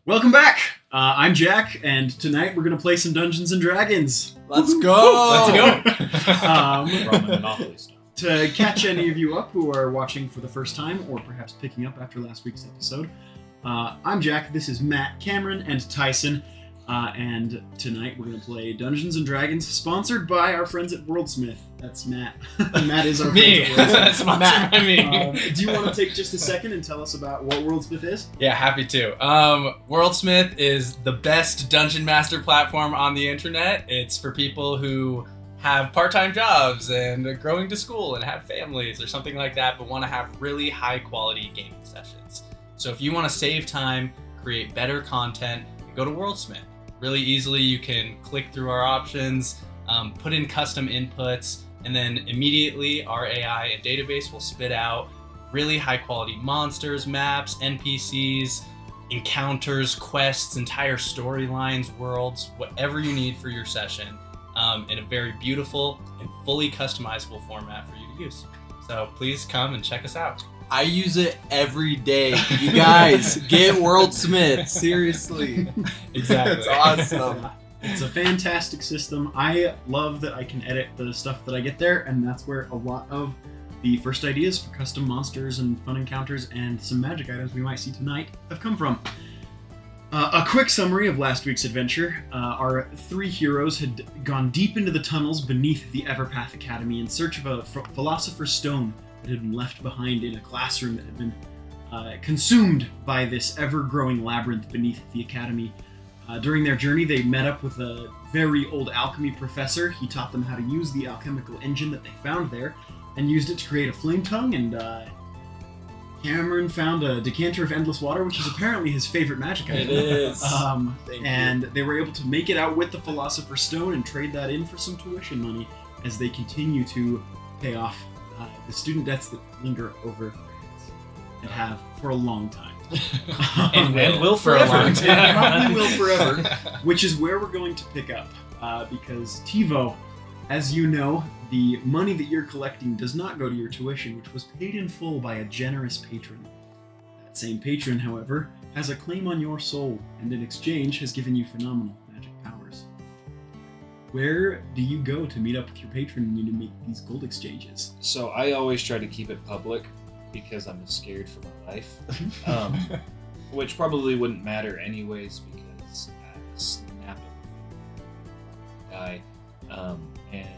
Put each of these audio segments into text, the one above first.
Welcome back! I'm Jack, and tonight we're going to play some Dungeons & Dragons. Let's go! Let's go! From the Monopoly stuff. To catch any of you up who are watching for the first time, or perhaps picking up after last week's episode, I'm Jack, this is Matt, Cameron, and Tyson, and tonight we're going to play Dungeons & Dragons, sponsored by our friends at WorldSmith. That's Matt. Matt is our Me! friend at That's Matt. WorldSmith. Do you want to take just a second and tell us about what WorldSmith is? Yeah, happy to. WorldSmith is the best dungeon master platform on the internet. It's for people who have part-time jobs and are going to school and have families or something like that, but want to have really high-quality gaming sessions. So if you want to save time, create better content, go to WorldSmith. Really easily, you can click through our options, put in custom inputs, and then immediately our AI and database will spit out really high-quality monsters, maps, NPCs, encounters, quests, entire storylines, worlds, whatever you need for your session, in a very beautiful and fully customizable format for you to use. So please come and check us out. I use it every day. You guys, get WorldSmith. Seriously. Exactly. It's awesome. It's a fantastic system. I love that I can edit the stuff that I get there, and that's where a lot of the first ideas for custom monsters and fun encounters and some magic items we might see tonight have come from. A quick summary of last week's adventure. Our three heroes had gone deep into the tunnels beneath the Everpath Academy in search of a philosopher's stone that had been left behind in a classroom that had been consumed by this ever-growing labyrinth beneath the academy. During their journey, they met up with a very old alchemy professor. He taught them how to use the alchemical engine that they found there and used it to create a flame tongue, and Cameron found a decanter of endless water, which is apparently his favorite magic item. It is. And they were able to make it out with the Philosopher's Stone and trade that in for some tuition money as they continue to pay off the student debts that linger over their heads and have for a long time. And will for a forever. long time. Probably will forever, which is where we're going to pick up. Because TiVo, as you know, the money that you're collecting does not go to your tuition, which was paid in full by a generous patron. That same patron, however, has a claim on your soul, and in exchange has given you phenomenal magic powers. Where do you go to meet up with your patron when you need to make these gold exchanges? So I always try to keep it public because I'm scared for my life. Which probably wouldn't matter anyways because I snap a guy. And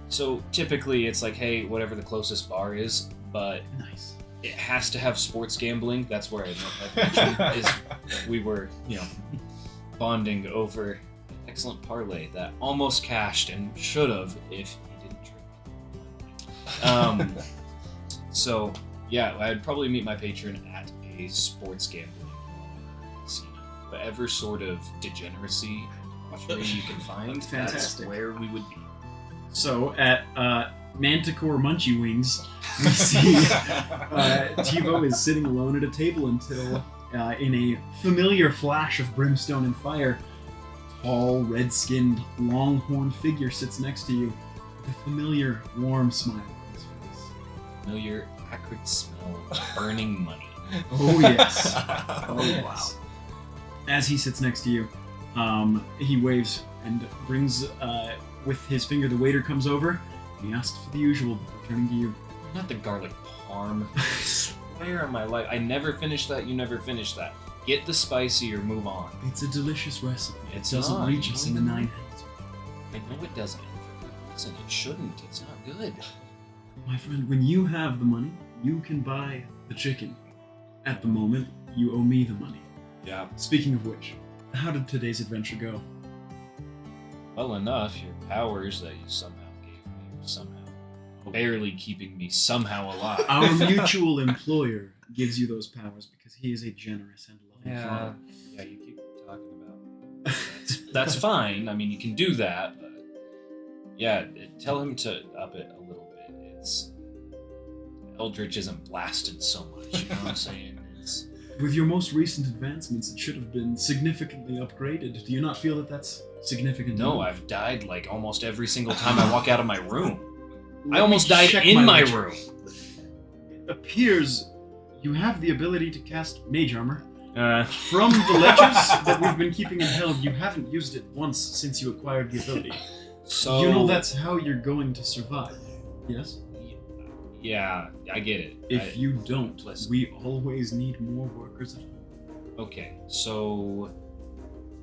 so typically it's like, hey, whatever the closest bar is, but Nice. it has to have sports gambling. That's where I met my patron. Is we were, bonding over an excellent parlay that almost cashed and should have if he didn't trick me. So yeah, I'd probably meet my patron at a sports gambling casino. Whatever sort of degeneracy and debauchery you can find, that's Fantastic. where we would be. So at Manticore Munchie Wings, we see TiVo is sitting alone at a table until, in a familiar flash of brimstone and fire, a tall, red-skinned, long-horned figure sits next to you with a familiar, warm smile on his face. Familiar, acrid smell of burning money. Oh yes. Oh yes. As he sits next to you, he waves and brings, with his finger, the waiter comes over, and he asks for the usual before turning to you. Not the garlic parm. I swear on my life, I never finished that. You never finished that. Get the spicy or move on. It's a delicious recipe. It It's doesn't not. reach us in the nine hands. I know it doesn't. For good reason. It shouldn't. It's not good. My friend, when you have the money, you can buy the chicken. At the moment, you owe me the money. Yeah. Speaking of which, how did today's adventure go? Well enough. Your powers that you somehow gave me are somehow barely keeping me somehow alive. Our mutual employer gives you those powers because he is a generous and loving father. Yeah, you keep talking about. That's fine. I mean, you can do that, but yeah, tell him to up it a little bit. It's Eldritch isn't blasted so much. You know what I'm saying? It's With your most recent advancements, it should have been significantly upgraded. Do you not feel that that's significant? no. enough? I've died like almost every single time I walk out of my room. Let I almost me died check in my ledger. room. It appears you have the ability to cast mage armor. From the ledgers that we've been keeping held, you haven't used it once since you acquired the ability. So You know that's how you're going to survive. Yes? Yeah, I get it. If you don't, listen. we always need more workers at home. Okay, so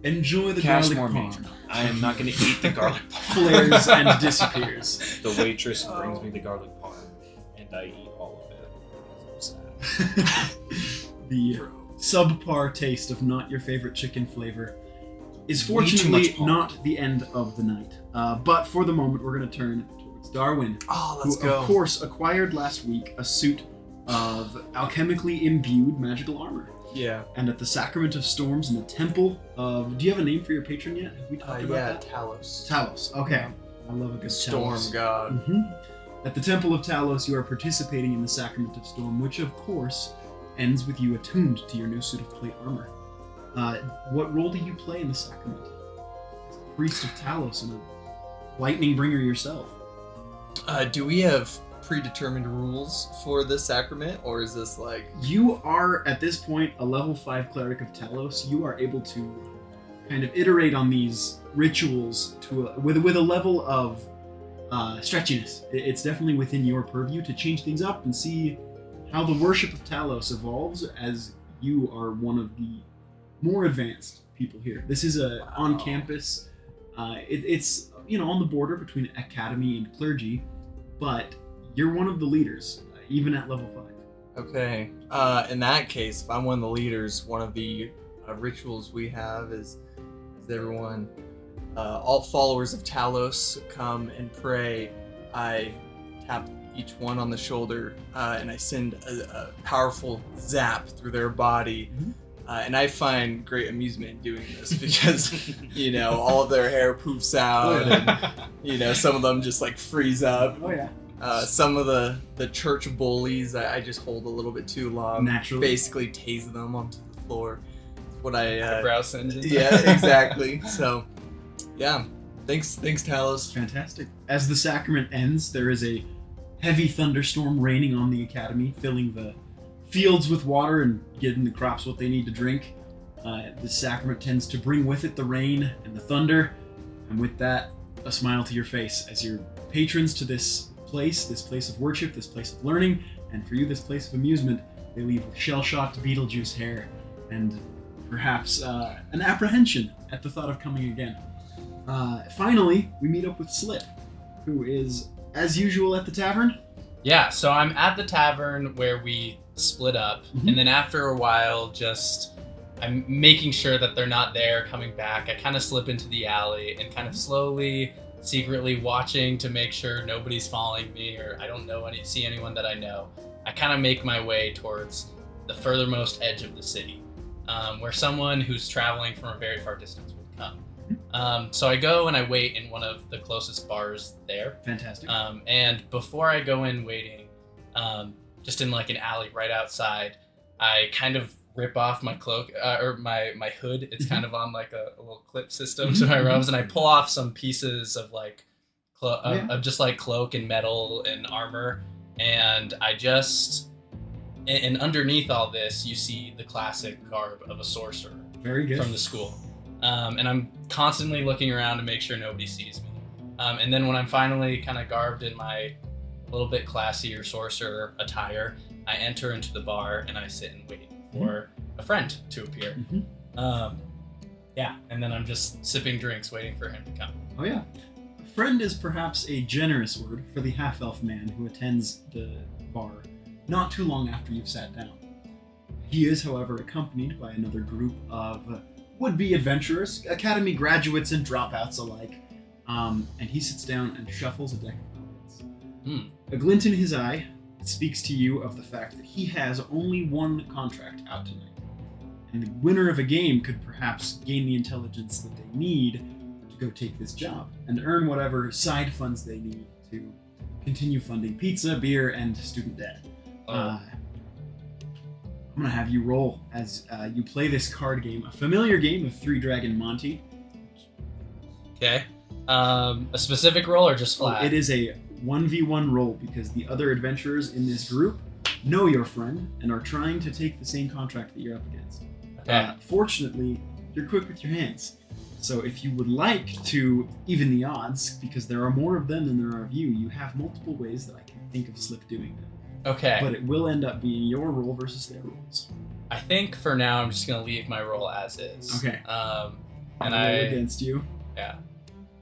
Enjoy the cast garlic more parm. main. I am not going to eat the garlic parm. Flares and disappears. The waitress brings me the garlic parm, and I eat all of it. Because I'm sad. The subpar taste of not your favorite chicken flavor is Way too fortunately much parm. not the end of the night. But for the moment, we're going to turn towards Darwin, Oh, who, of course, acquired last week a suit of alchemically imbued magical armor. Yeah. And at the Sacrament of Storms in the Temple of... Do you have a name for your patron yet? Have we talked about Yeah, that? Talos. Talos. Okay. I love a good Storm Talos. god. At the Temple of Talos, you are participating in the Sacrament of Storm, which, of course, ends with you attuned to your new suit of plate armor. What role do you play in the Sacrament? As a priest of Talos and a lightning bringer yourself. Do we have predetermined rules for this sacrament, or is this like... You are, at this point, a level 5 cleric of Talos. You are able to kind of iterate on these rituals with a level of stretchiness. It's definitely within your purview to change things up and see how the worship of Talos evolves as you are one of the more advanced people here. This is a on-campus. It's on the border between academy and clergy, but you're one of the leaders, even at level 5. Okay. In that case, if I'm one of the leaders, one of the rituals we have is everyone, all followers of Talos come and pray. I tap each one on the shoulder, and I send a powerful zap through their body. And I find great amusement in doing this because, all of their hair poofs out, and, some of them just like freeze up. Oh yeah. Some of the church bullies, I just hold a little bit too long. Naturally. Basically tase them onto the floor. What I Brow singeing. yeah, exactly. So, yeah. Thanks, Talos. Fantastic. As the sacrament ends, there is a heavy thunderstorm raining on the academy, filling the fields with water and getting the crops what they need to drink. The sacrament tends to bring with it the rain and the thunder, and with that, a smile to your face as your patrons to this place of worship, this place of learning, and for you, this place of amusement, they leave with shell-shocked Beetlejuice hair and perhaps an apprehension at the thought of coming again. Finally, we meet up with Slip, who is, as usual, at the tavern. Yeah, so I'm at the tavern where we split up, and then after a while, I'm making sure that they're not there coming back. I kind of slip into the alley and kind of slowly, secretly watching to make sure nobody's following me or I don't see anyone that I know. I kind of make my way towards the furthermost edge of the city, where someone who's traveling from a very far distance would come. So I go and I wait in one of the closest bars there. Fantastic. And before I go in waiting, just in like an alley right outside, I kind of rip off my cloak or my hood. It's kind of on like a little clip system to my robes, and I pull off some pieces of like of just like cloak and metal and armor, and and underneath all this, you see the classic garb of a sorcerer. Very good. From the school. And I'm constantly looking around to make sure nobody sees me. And then when I'm finally kind of garbed in my little bit classier sorcerer attire, I enter into the bar and I sit and wait for a friend to appear. And then I'm just sipping drinks waiting for him to come. Oh yeah. Friend is perhaps a generous word for the half-elf man who attends the bar not too long after you've sat down. He is, however, accompanied by another group of would-be adventurers, academy graduates and dropouts alike, and he sits down and shuffles a deck of cards. A glint in his eye speaks to you of the fact that he has only one contract out tonight, and the winner of a game could perhaps gain the intelligence that they need to go take this job and earn whatever side funds they need to continue funding pizza, beer, and student debt. I'm going to have you roll as you play this card game, a familiar game of Three Dragon Monty. Okay. A specific roll or just flat? It is a 1v1 roll because the other adventurers in this group know your friend and are trying to take the same contract that you're up against. Okay. Fortunately, you're quick with your hands. So if you would like to even the odds, because there are more of them than there are of you, you have multiple ways that I can think of Slip doing that. Okay. But it will end up being your roll versus their rolls. I think for now I'm just gonna leave my roll as is. Okay. And I'll roll against you. Yeah.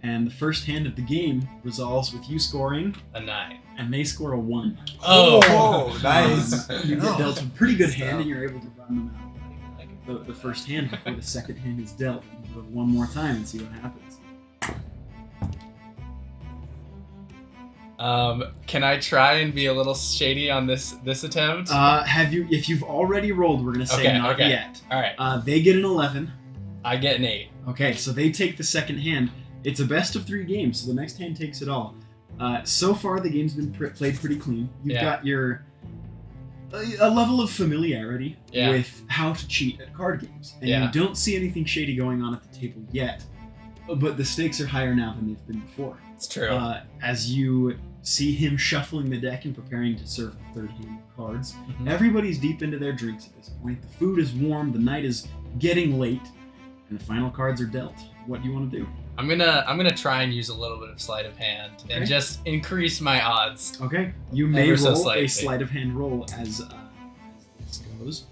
And the first hand of the game resolves with you scoring, A 9. and they score a 1. Oh, nice. You get dealt a pretty good hand, and you're able to run them out. The first hand before the second hand is dealt. You do it one more time and see what happens. Can I try and be a little shady on this attempt? If you've already rolled, we're gonna say Okay, not okay. yet. All right. They get an 11. I get an 8. Okay, so they take the second hand. It's a best of 3 games, so the next hand takes it all. So far, the game's been played pretty clean. You've got a level of familiarity with how to cheat at card games, and you don't see anything shady going on at the table yet. But the stakes are higher now than they've been before. It's true. As you see him shuffling the deck and preparing to serve the third hand of cards, Mhm. everybody's deep into their drinks at this point. The food is warm, the night is getting late, and the final cards are dealt. What do you want to do? I'm gonna try and use a little bit of sleight of hand and just increase my odds. Okay, you may Ever so roll slightly. a sleight of hand roll as this goes,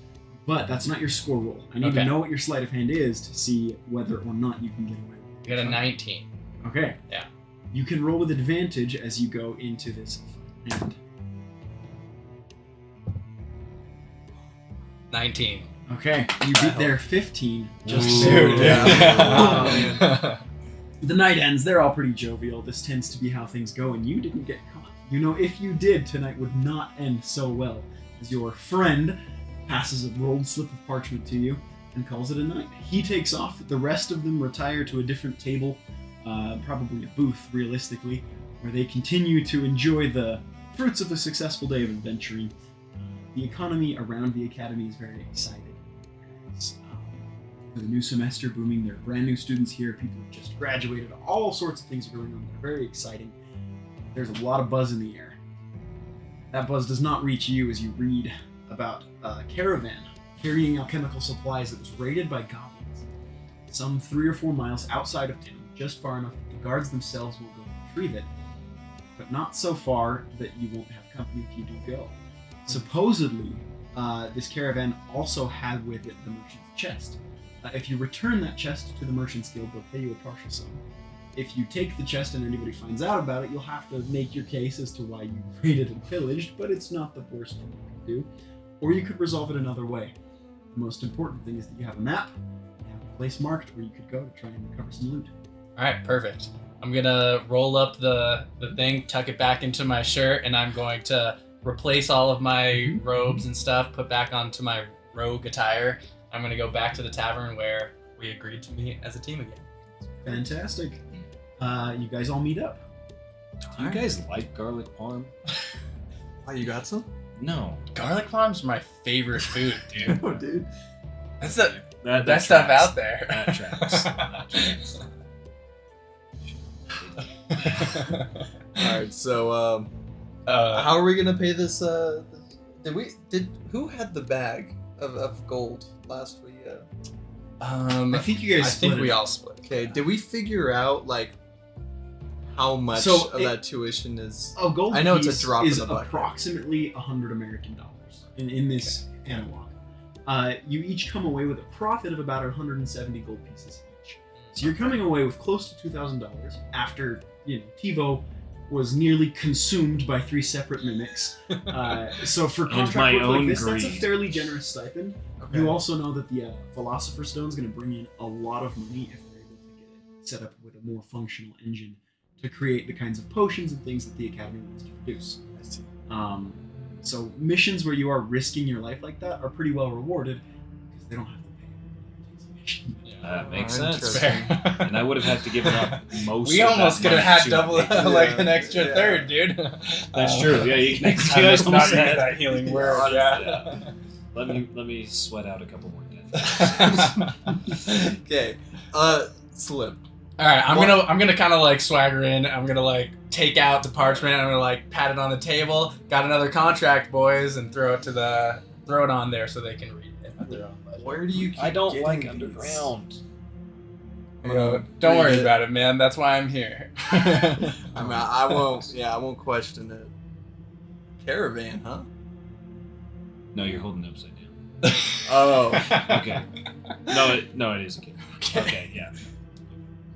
but that's not your score roll. I need to Okay. know what your sleight of hand is to see whether or not you can get away with I got a 19. it. Okay. Yeah. You can roll with advantage as you go into this hand. 19. Okay, you beat their 15. Just Ooh, barely. yeah. The night ends. They're all pretty jovial. This tends to be how things go, and you didn't get caught. You know, if you did, tonight would not end so well, as your friend passes a rolled slip of parchment to you and calls it a night. He takes off. The rest of them retire to a different table, probably a booth, realistically, where they continue to enjoy the fruits of a successful day of adventuring. The economy around the academy is very excited. For the new semester booming, there are brand new students here, people who've just graduated, all sorts of things are going on. They're very exciting. There's a lot of buzz in the air. That buzz does not reach you as you read about a caravan carrying alchemical supplies that was raided by goblins some 3 or 4 miles outside of town, just far enough that the guards themselves will go retrieve it, but not so far that you won't have company if you do go. Supposedly, this caravan also had with it the merchant's chest. If you return that chest to the Merchant's Guild, they'll pay you a partial sum. If you take the chest and anybody finds out about it, you'll have to make your case as to why you raided and pillaged, but it's not the worst thing you can do. Or you could resolve it another way. The most important thing is that you have a map, you have a place marked where you could go to try and recover some loot. Alright, perfect. I'm gonna roll up the thing, tuck it back into my shirt, and I'm going to replace all of my robes and stuff, put back onto my rogue attire. I'm gonna go back to the tavern where we agreed to meet as a team again. Fantastic. You guys all meet up. Do you guys like garlic parm? Oh, you got some? No. Garlic parm's my favorite food, dude. Oh, dude. That's the That best stuff tracks. out there. That tracks. That tracks. Alright, so how are we gonna pay this who had the bag of gold last we I think you guys I split think it. we all split. Okay, did we figure out like how much So of it- that tuition is A gold I know it's a piece drop in is the bucket. approximately $100 American in this analog. You each come away with a profit of about 170 gold pieces each. So you're coming away with close to $2,000 after, TiVo was nearly consumed by 3 separate mimics. So for contract my work like own this, that's a greed. fairly generous stipend. Okay. You also know that the Philosopher's Stone is going to bring in a lot of money if they're able to get it set up with a more functional engine to create the kinds of potions and things that the Academy wants to produce. I see. So missions where you are risking your life like that are pretty well rewarded because they don't have to pay everybody who takes a mission. That makes Oh, sense. Fair. And I would have had to give up most. We of almost that could have money had to double, make- like an extra Yeah. third, dude. That's true. Yeah, you Next you time, guys let's not almost use had- that healing word. Yeah. Let me sweat out a couple more deaths. Okay. Slip. All right, I'm gonna kind of like swagger in. I'm gonna like take out the parchment. I'm gonna like pat it on the table. Got another contract, boys, and throw it on there so they can read it at their own leisure. Where do you keep I don't getting like these? underground. Don't worry about it, man. That's why I'm here. I mean, I won't. Yeah, I won't question it. Caravan, huh? No, you're holding it upside down. Oh, Okay. No, it is a kid. Okay, yeah.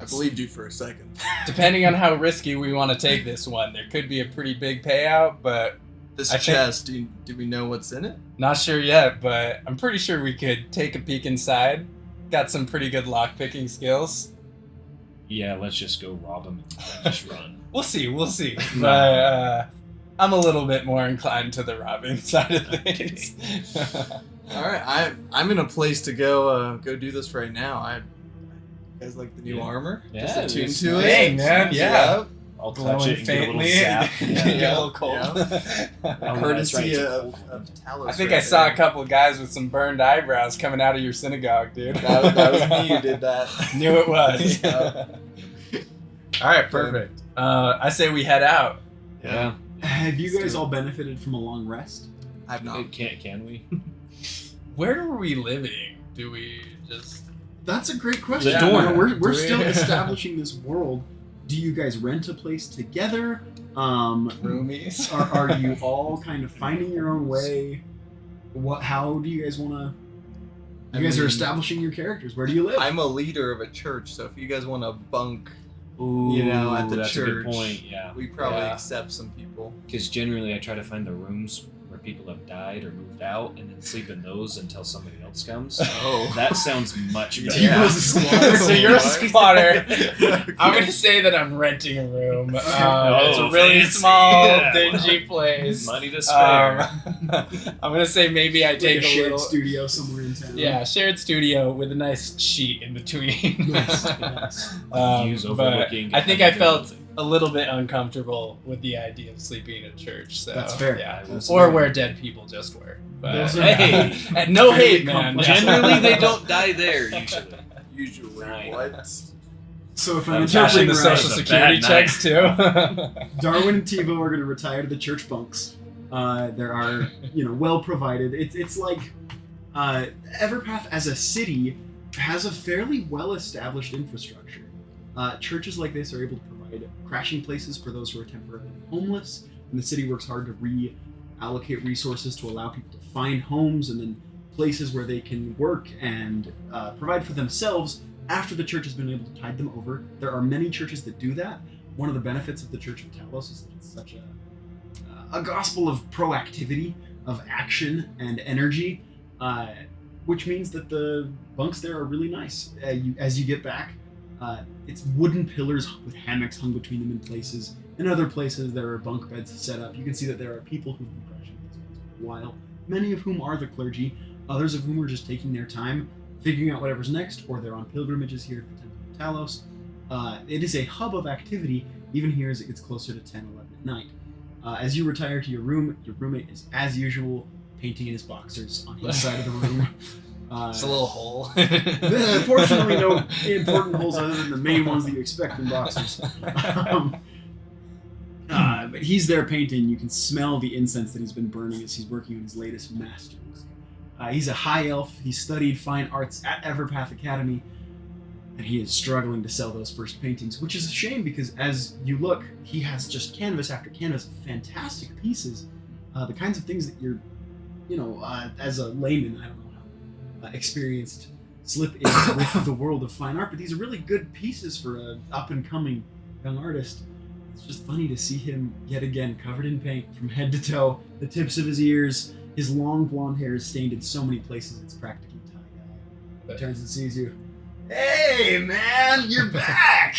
I believed you for a second. Depending on how risky we want to take this one, there could be a pretty big payout, but This I think- chest, do we know what's in it? not sure yet. But I'm pretty sure we could take a peek inside. Got some pretty good lockpicking skills. Yeah, let's just go rob him and just run. We'll see. But I'm a little bit more inclined to the robbing side of things. All right, I'm in a place to go do this right now. You guys like the new Yeah. armor? Yeah, Just attune it's to nice. it. Dang, man, Tunes it yeah. up. I'll Glowing touch it and faintly. get a little zap. Get a Yeah. little cold. Oh, that's Courtesy right, it's a of cold Talos. I think right I saw there. a couple of guys with some burned eyebrows coming out of your synagogue, dude. That was me who did that. Knew it was. Yeah. All right, perfect. I say we head out. Yeah. Have you Let's guys do it. all benefited from a long rest? I've not. Can we? Where are we living? Do we just... That's a great question. The dorm. You know, we're Do we- still establishing this world. Do you guys rent a place together? Roomies? Are you all kind of finding your own way? How do you guys want to? You guys are establishing your characters. Where do you live? I'm a leader of a church, so if you guys want to bunk, Ooh, at the that's a good church, point. Yeah. we probably Yeah. accept some people. Because generally, I try to find the rooms where people have died or moved out, and then sleep in those until somebody else comes. Oh. That sounds much better. Yeah. Tivo's a squatter. So you're a What? squatter. Okay. I'm going to say that I'm renting a room. It's Oh, a really fancy. small, Yeah. dingy place. Money to spare. I'm going to say maybe I Like take a a shared little... studio somewhere in town. Yeah, shared studio with a nice sheet in between. Nice, nice. Views But overlooking I think I another felt building. a little bit uncomfortable with the idea of sleeping in church. So That's fair. Yeah, That's or fair. where dead people just were. But Those are- Hey, and no Fairly hate, man. complex. generally they don't die there. Usually. Usually, Right. what? So if I'm I'm Cashing interpreting the right, social That was a security bad checks too. Darwin and Tivo are going to retire to the church bunks. There are, well provided. It's like Everpath as a city has a fairly well established infrastructure. Churches like this are able to provide crashing places for those who are temporarily homeless, and the city works hard to reallocate resources to allow people to find homes and then places where they can work and provide for themselves after the church has been able to tide them over. There are many churches that do that. One of the benefits of the Church of Talos is that it's such a gospel of proactivity, of action and energy, which means that the bunks there are really nice. As you get back, it's wooden pillars with hammocks hung between them in places. In other places, there are bunk beds set up. You can see that there are people who've been crashing these bunks for a while, many of whom are the clergy, others of whom are just taking their time, figuring out whatever's next, or they're on pilgrimages here at the Temple of Talos. It is a hub of activity, even here as it gets closer to 10, 11 at night. As you retire to your room, your roommate is, as usual, painting in his boxers on his side of the room. Just a little hole. Unfortunately, no important holes other than the main ones that you expect in boxers. But he's there painting. You can smell the incense that he's been burning as he's working on his latest masterwork. He's a high elf. He studied fine arts at Everpath Academy, and he is struggling to sell those first paintings, which is a shame because as you look, he has just canvas after canvas of fantastic pieces, the kinds of things that you're, as a layman, I don't know how experienced Slip is with the world of fine art, but these are really good pieces for an up-and-coming young artist. It's just funny to see him yet again covered in paint from head to toe, the tips of his ears, his long blonde hair is stained in so many places it's practically tie-dye. He turns and sees you. Hey, man, you're back!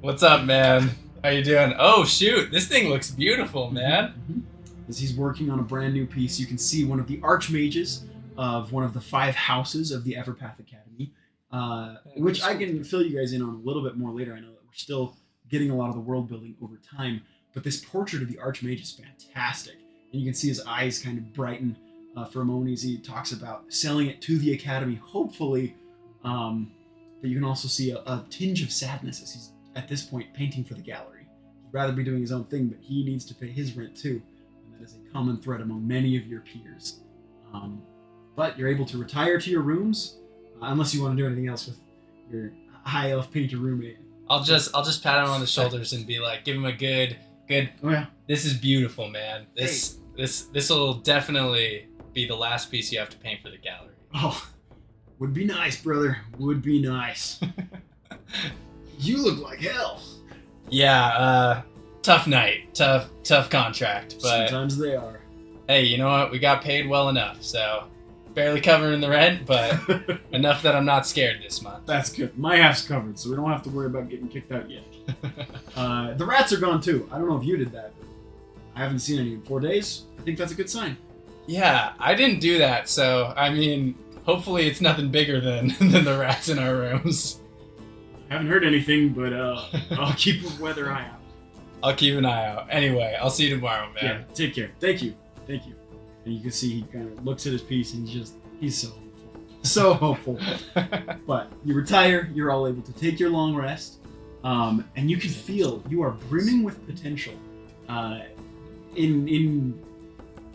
What's up, man? How you doing? Oh, shoot. This thing looks beautiful, man. As he's working on a brand new piece, you can see one of the archmages of one of the 5 houses of the Everpath Academy, which I can fill you guys in on a little bit more later. I know that we're still getting a lot of the world building over time, but this portrait of the archmage is fantastic. And you can see his eyes kind of brighten for a moment as he talks about selling it to the Academy, hopefully. But you can also see a tinge of sadness as he's, at this point, painting for the gallery. He'd rather be doing his own thing, but he needs to pay his rent too. And that is a common thread among many of your peers. but you're able to retire to your rooms, unless you want to do anything else with your high elf painter roommate. I'll just pat him on the shoulders and be like, give him a good. Oh yeah. This is beautiful, man. This will definitely be the last piece you have to paint for the gallery. Oh, would be nice, brother. Would be nice. You look like hell. Yeah, tough night, tough contract, but Sometimes they are. hey, you know what? We got paid well enough, so barely covering the rent, but enough that I'm not scared this month. That's good. My half's covered, so we don't have to worry about getting kicked out yet. The rats are gone too. I don't know if you did that, but I haven't seen any in 4 days. I think that's a good sign. Yeah, I didn't do that, so I mean, hopefully it's nothing bigger than the rats in our rooms. I haven't heard anything, but I'll keep a weather eye out. I'll keep an eye out. Anyway, I'll see you tomorrow, man. Yeah, take care. Thank you. And you can see he kind of looks at his piece and he's so hopeful. But you retire, you're all able to take your long rest, and you can feel you are brimming with potential. In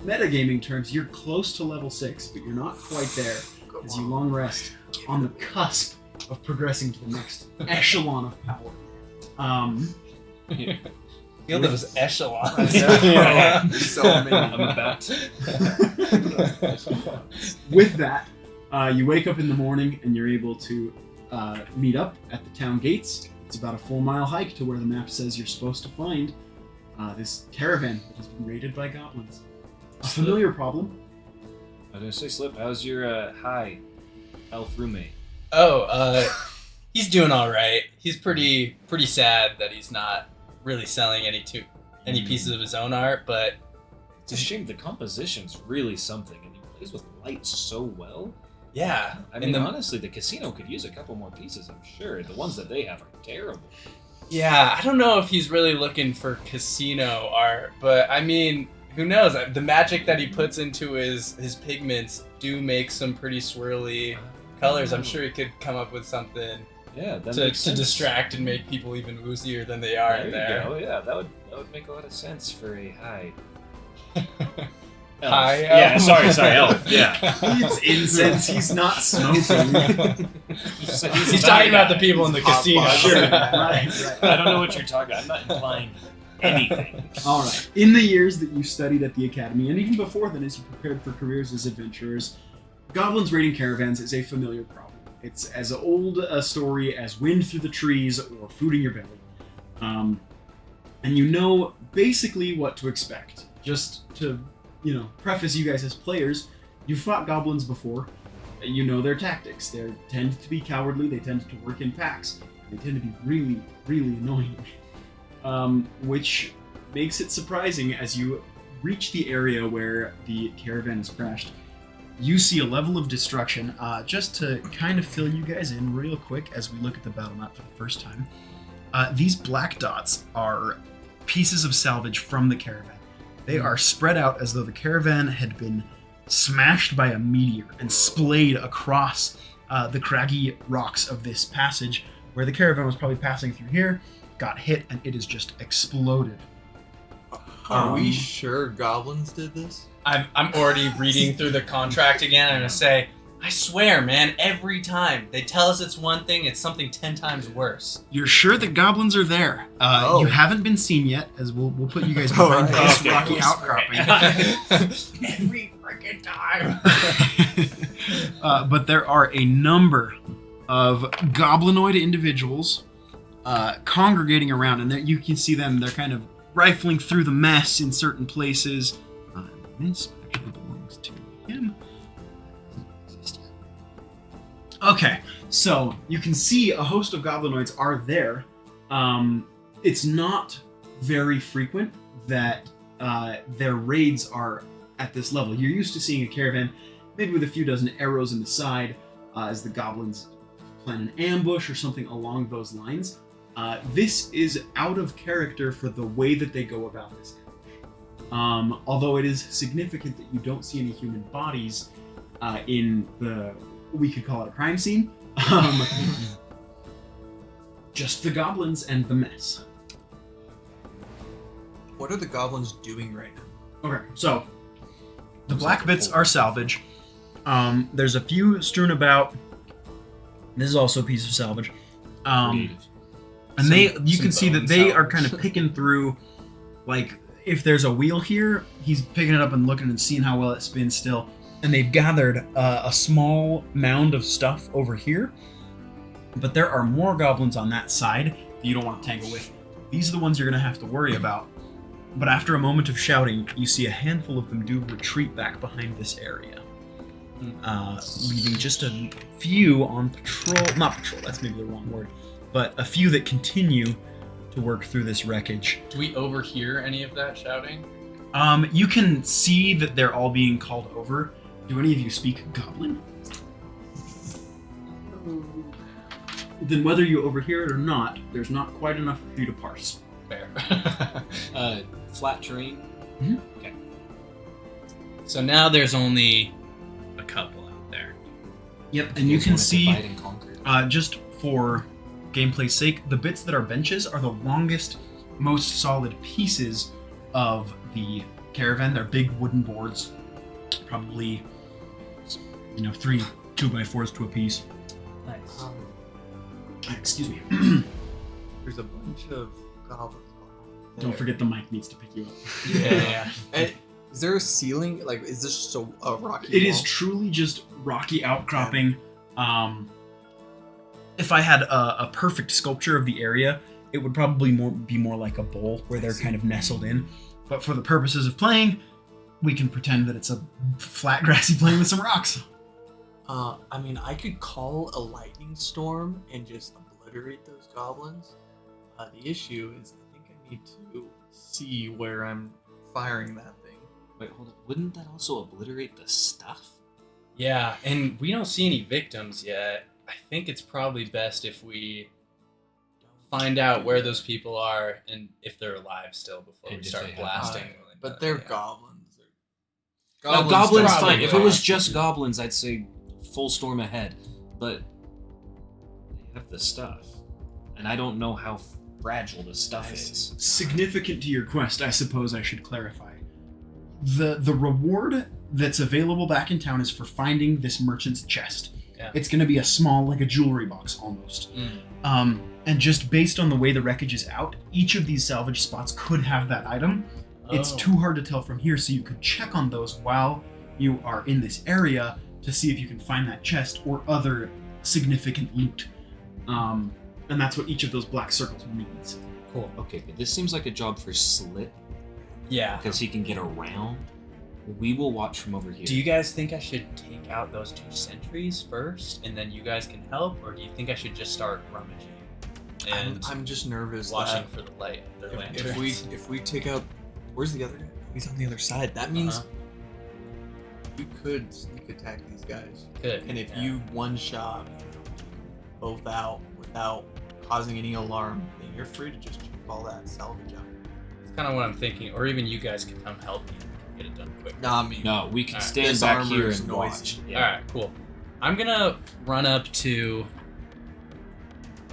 metagaming terms, you're close to level 6, but you're not quite there as you long rest on the cusp of progressing to the next echelon of power. Feel those echelons. Yeah. So many. I'm about to. With that, you wake up in the morning and you're able to meet up at the town gates. It's about a 4-mile hike to where the map says you're supposed to find this caravan that has been raided by goblins. A familiar problem. I was gonna say, Slip, how's your high elf roommate? Oh, he's doing all right. He's pretty sad that he's not really selling any pieces of his own art, but It's a shame. The composition's really something, and he plays with light so well. yeah. I mean, honestly, the casino could use a couple more pieces, I'm sure. The ones that they have are terrible. Yeah, I don't know if he's really looking for casino art, but I mean, who knows? The magic that he puts into his pigments do make some pretty swirly colors. I'm sure he could come up with something Yeah, that to makes sense. distract and make people even woozier than they are in there. Oh yeah, that would make a lot of sense for a high. High Yeah, elf. sorry, elf. Yeah. It's incense. He's not smoking. He's talking about the people in the Hot casino. box. Sure. Right. I don't know what you're talking about. I'm not implying anything. All right. In the years that you studied at the academy, and even before then, as you prepared for careers as adventurers, goblins raiding caravans is a familiar problem. It's as old a story as wind through the trees or food in your belly. And you know basically what to expect. Just to, preface you guys as players, you've fought goblins before. You know their tactics. They tend to be cowardly. They tend to work in packs. They tend to be really, really annoying. Which makes it surprising as you reach the area where the caravan has crashed. You see a level of destruction. Just to kind of fill you guys in real quick as we look at the battle map for the first time. These black dots are pieces of salvage from the caravan. They are spread out as though the caravan had been smashed by a meteor and splayed across the craggy rocks of this passage, where the caravan was probably passing through here, got hit, and it has just exploded. Are we sure goblins did this? I'm already reading through the contract again. I'm gonna say, I swear, man, every time they tell us it's one thing, it's something 10 times worse. You're sure that goblins are there. Oh. You haven't been seen yet, as we'll put you guys behind Alright. this Okay. rocky outcropping. Every freaking time. But there are a number of goblinoid individuals congregating around, and you can see them. They're kind of rifling through the mess in certain places. This actually belongs to him. Okay, so you can see a host of goblinoids are there. It's not very frequent that their raids are at this level. You're used to seeing a caravan, maybe with a few dozen arrows in the side, as the goblins plan an ambush or something along those lines. This is out of character for the way that they go about this ambush. Although it is significant that you don't see any human bodies in we could call it a crime scene. Just the goblins and the mess. What are the goblins doing right now? Okay, so the black bits are salvage. There's a few strewn about. This is also a piece of salvage. Creative. And you can see that bone they are salvage. kind of picking through, like, if there's a wheel here, he's picking it up and looking and seeing how well it spins still. And they've gathered a small mound of stuff over here, but there are more goblins on that side that you don't want to tangle with. These are the ones you're going to have to worry about. But after a moment of shouting, you see a handful of them do retreat back behind this area, leaving just a few on patrol. Not patrol, that's maybe the wrong word, but a few that continue to work through this wreckage. Do we overhear any of that shouting? You can see that they're all being called over. Do any of you speak Goblin? Then whether you overhear it or not, there's not quite enough for you to parse. Fair. Flat terrain. Mhm. Okay. So now there's only a couple out there. Yep, and you can see, Divide and conquer. just for gameplay's sake, the bits that are benches are the longest, most solid pieces of the caravan. They're big wooden boards, probably, 3 2x4s to a piece. Nice. Excuse me. There's a bunch of goblins. Don't forget the mic needs to pick you up. Yeah. And is there a ceiling? Like, is this just a rocky It wall? is truly just rocky outcropping. If I had a perfect sculpture of the area, it would probably be more like a bowl where they're kind of nestled in. But for the purposes of playing, we can pretend that it's a flat grassy plain with some rocks. I mean, I could call a lightning storm and just obliterate those goblins. The issue is, I think I need to see where I'm firing that thing. Wait, hold on. Wouldn't that also obliterate the stuff? Yeah, and we don't see any victims yet. I think it's probably best if we find out where those people are and if they're alive still before And we if start they have blasting. died. But they're Yeah. goblins. No, goblins probably fine. If it was fine. just goblins, I'd say full storm ahead. But they have the stuff, and I don't know how fragile the stuff is. Significant to your quest, I suppose I should clarify. The reward that's available back in town is for finding this merchant's chest. Yeah. It's going to be a small, like a jewelry box almost. And just based on the way the wreckage is out, each of these salvage spots could have that item. It's Oh. too hard to tell from here, so you could check on those while you are in this area to see if you can find that chest or other significant loot. And that's what each of those black circles means. Cool. Okay, but this seems like a job for Slit Yeah. because he can get around. We will watch from over here. Do you guys think I should take out those 2 sentries first and then you guys can help? Or do you think I should just start rummaging and I'm just nervous watching that for the light of their if lanterns? if we take out, where's the other guy? He's on the other side. That means we could sneak attack these guys. Good. And if yeah. you one shot both out without causing any alarm, then you're free to just check all that salvage out. It's kind of what I'm thinking. Or even you guys can come help me and get it done quick. Nah, me. No, we can Alright. stand This back armor here is and noisy. watch. All right, cool. I'm gonna run up to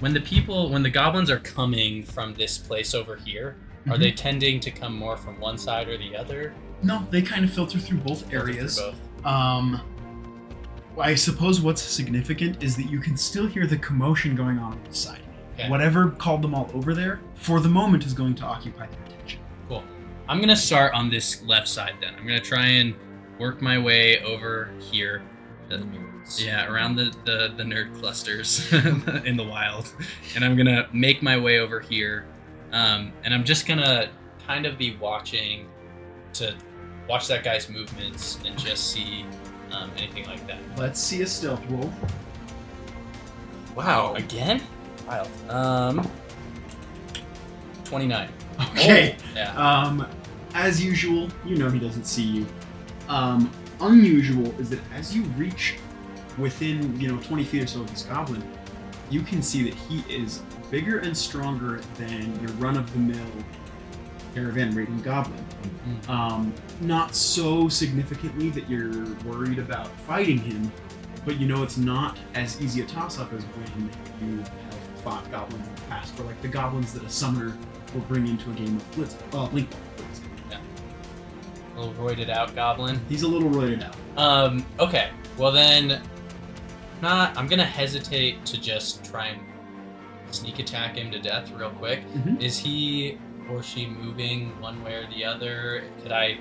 when the goblins are coming from this place over here. Are Mhm. they tending to come more from one side or the other? No, they kind of filter through both Filter through areas. both? I suppose what's significant is that you can still hear the commotion going on this side. Okay. Whatever called them all over there, for the moment, is going to occupy their attention. Cool. I'm gonna start on this left side then. I'm gonna try and work my way over here. Yeah, around the nerd clusters in the wild. And I'm gonna make my way over here. And I'm just gonna kind of be watching to watch that guy's movements and just see anything like that. Let's see a stealth roll. Wow, again? Wild. 29. Okay. Yeah. As usual, you know he doesn't see you. Unusual is that as you reach within, 20 feet or so of this goblin, you can see that he is bigger and stronger than your run-of-the-mill caravan-raiding goblin. Not so significantly that you're worried about fighting him, but you know it's not as easy a toss-up as when you have fought goblins in the past, or like the goblins that a summoner will bring into a game of Blink Ball, for example. A little roided out goblin. He's a little roided out. Okay. Well then, I'm gonna hesitate to just try and sneak attack him to death real quick. Mhm. Is he or she moving one way or the other? Could I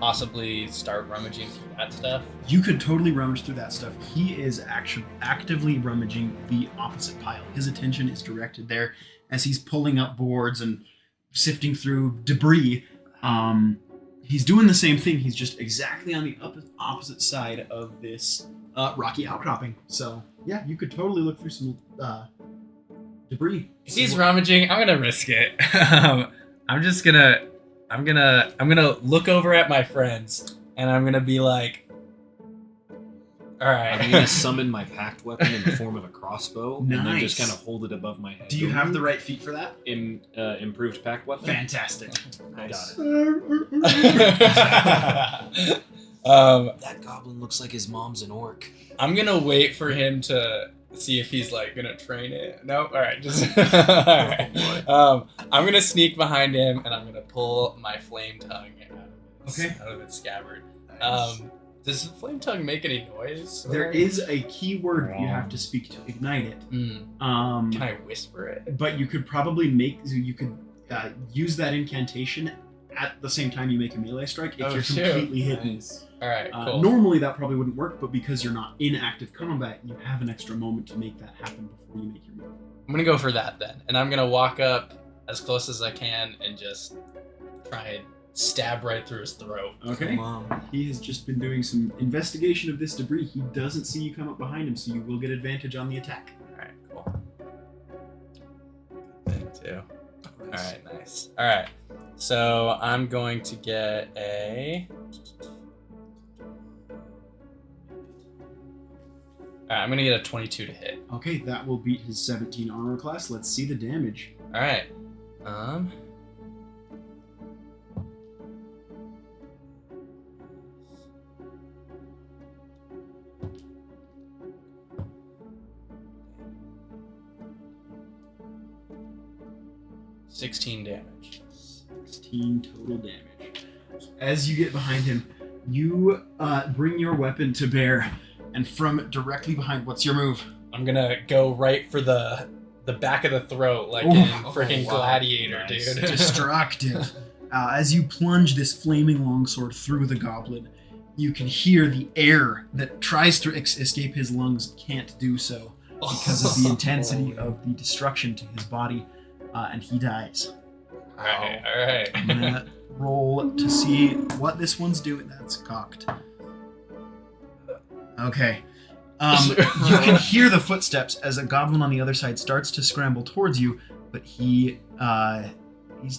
possibly start rummaging through that stuff? You could totally rummage through that stuff. He is actually actively rummaging the opposite pile. His attention is directed there as he's pulling up boards and sifting through debris. He's doing the same thing. He's just exactly on the opposite side of this rocky outcropping. So yeah, you could totally look through some debris. If he's rummaging, I'm gonna risk it. I'm gonna look over at my friends and I'm gonna be like, all right. I'm gonna summon my packed weapon in the form of a crossbow, and then just Nice. kind of hold it above my head. Do you have the right feet for that? Improved packed weapon? Fantastic. Nice. Got it. That goblin looks like his mom's an orc. I'm gonna wait for him to see if he's like gonna train it. Nope. All right. Just all right. I'm gonna sneak behind him and I'm gonna pull my flame tongue out of its scabbard. Nice. Does the flame tongue make any noise? There is a key word you have to speak to ignite it. Can I whisper it? But you could probably use that incantation at the same time you make a melee strike if you're completely hidden. Nice. All right. Cool. Normally that probably wouldn't work, but because you're not in active combat, you have an extra moment to make that happen before you make your move. I'm gonna go for that then, and I'm gonna walk up as close as I can and just try and stab right through his throat. Okay. Come on. He has just been doing some investigation of this debris. He doesn't see you come up behind him, so you will get advantage on the attack. All right. Cool. Good thing too. All right. Nice. All right. So I'm going to get a. All right, I'm gonna get a 22 to hit. Okay, that will beat his 17 armor class. Let's see the damage. All right. 16 damage. 16 total damage. As you get behind him, you bring your weapon to bear, and from directly behind, what's your move? I'm gonna go right for the back of the throat, like Ooh. in freaking Gladiator, Nice. dude. Destructive. As you plunge this flaming longsword through the goblin, you can hear the air that tries to escape his lungs can't do so because of the intensity of the destruction to his body, and he dies. All right. I'm gonna roll to see what this one's doing. That's cocked. Okay. You can hear the footsteps as a goblin on the other side starts to scramble towards you, but he's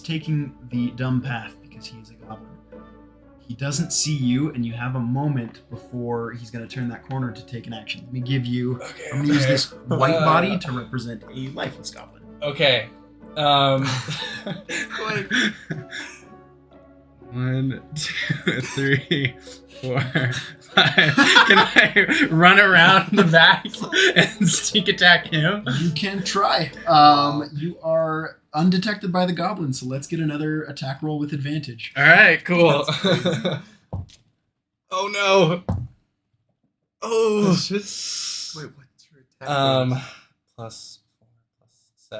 taking the dumb path because he is a goblin. He doesn't see you, and you have a moment before he's going to turn that corner to take an action. Let me give you. I'm going to use this white body to represent a lifeless goblin. Okay. Quick. 1, 2, 3, 4, 5. Can I run around the back and sneak attack him? You can try. You are undetected by the goblin, so let's get another attack roll with advantage. All right, cool. Oh no. Oh. Let's just Wait, what's your attack? plus 4 plus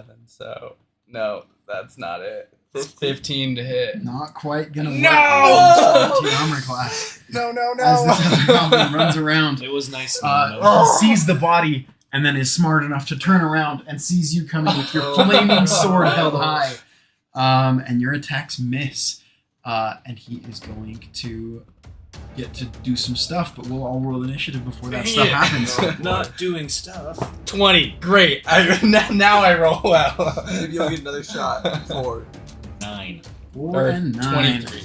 7. So no, that's not it. It's 15 to hit. Not quite gonna work. No! 17 armor class. No. As this other goblin runs around, It was nice. he sees the body and then is smart enough to turn around and sees you coming with your flaming sword held high. And your attacks miss. And he is going to get to do some stuff, but we'll all roll initiative before that stuff happens. Not doing stuff. 20. Great. Now I roll well. Maybe you'll get another shot. 4. 9. 4 and 9. 23.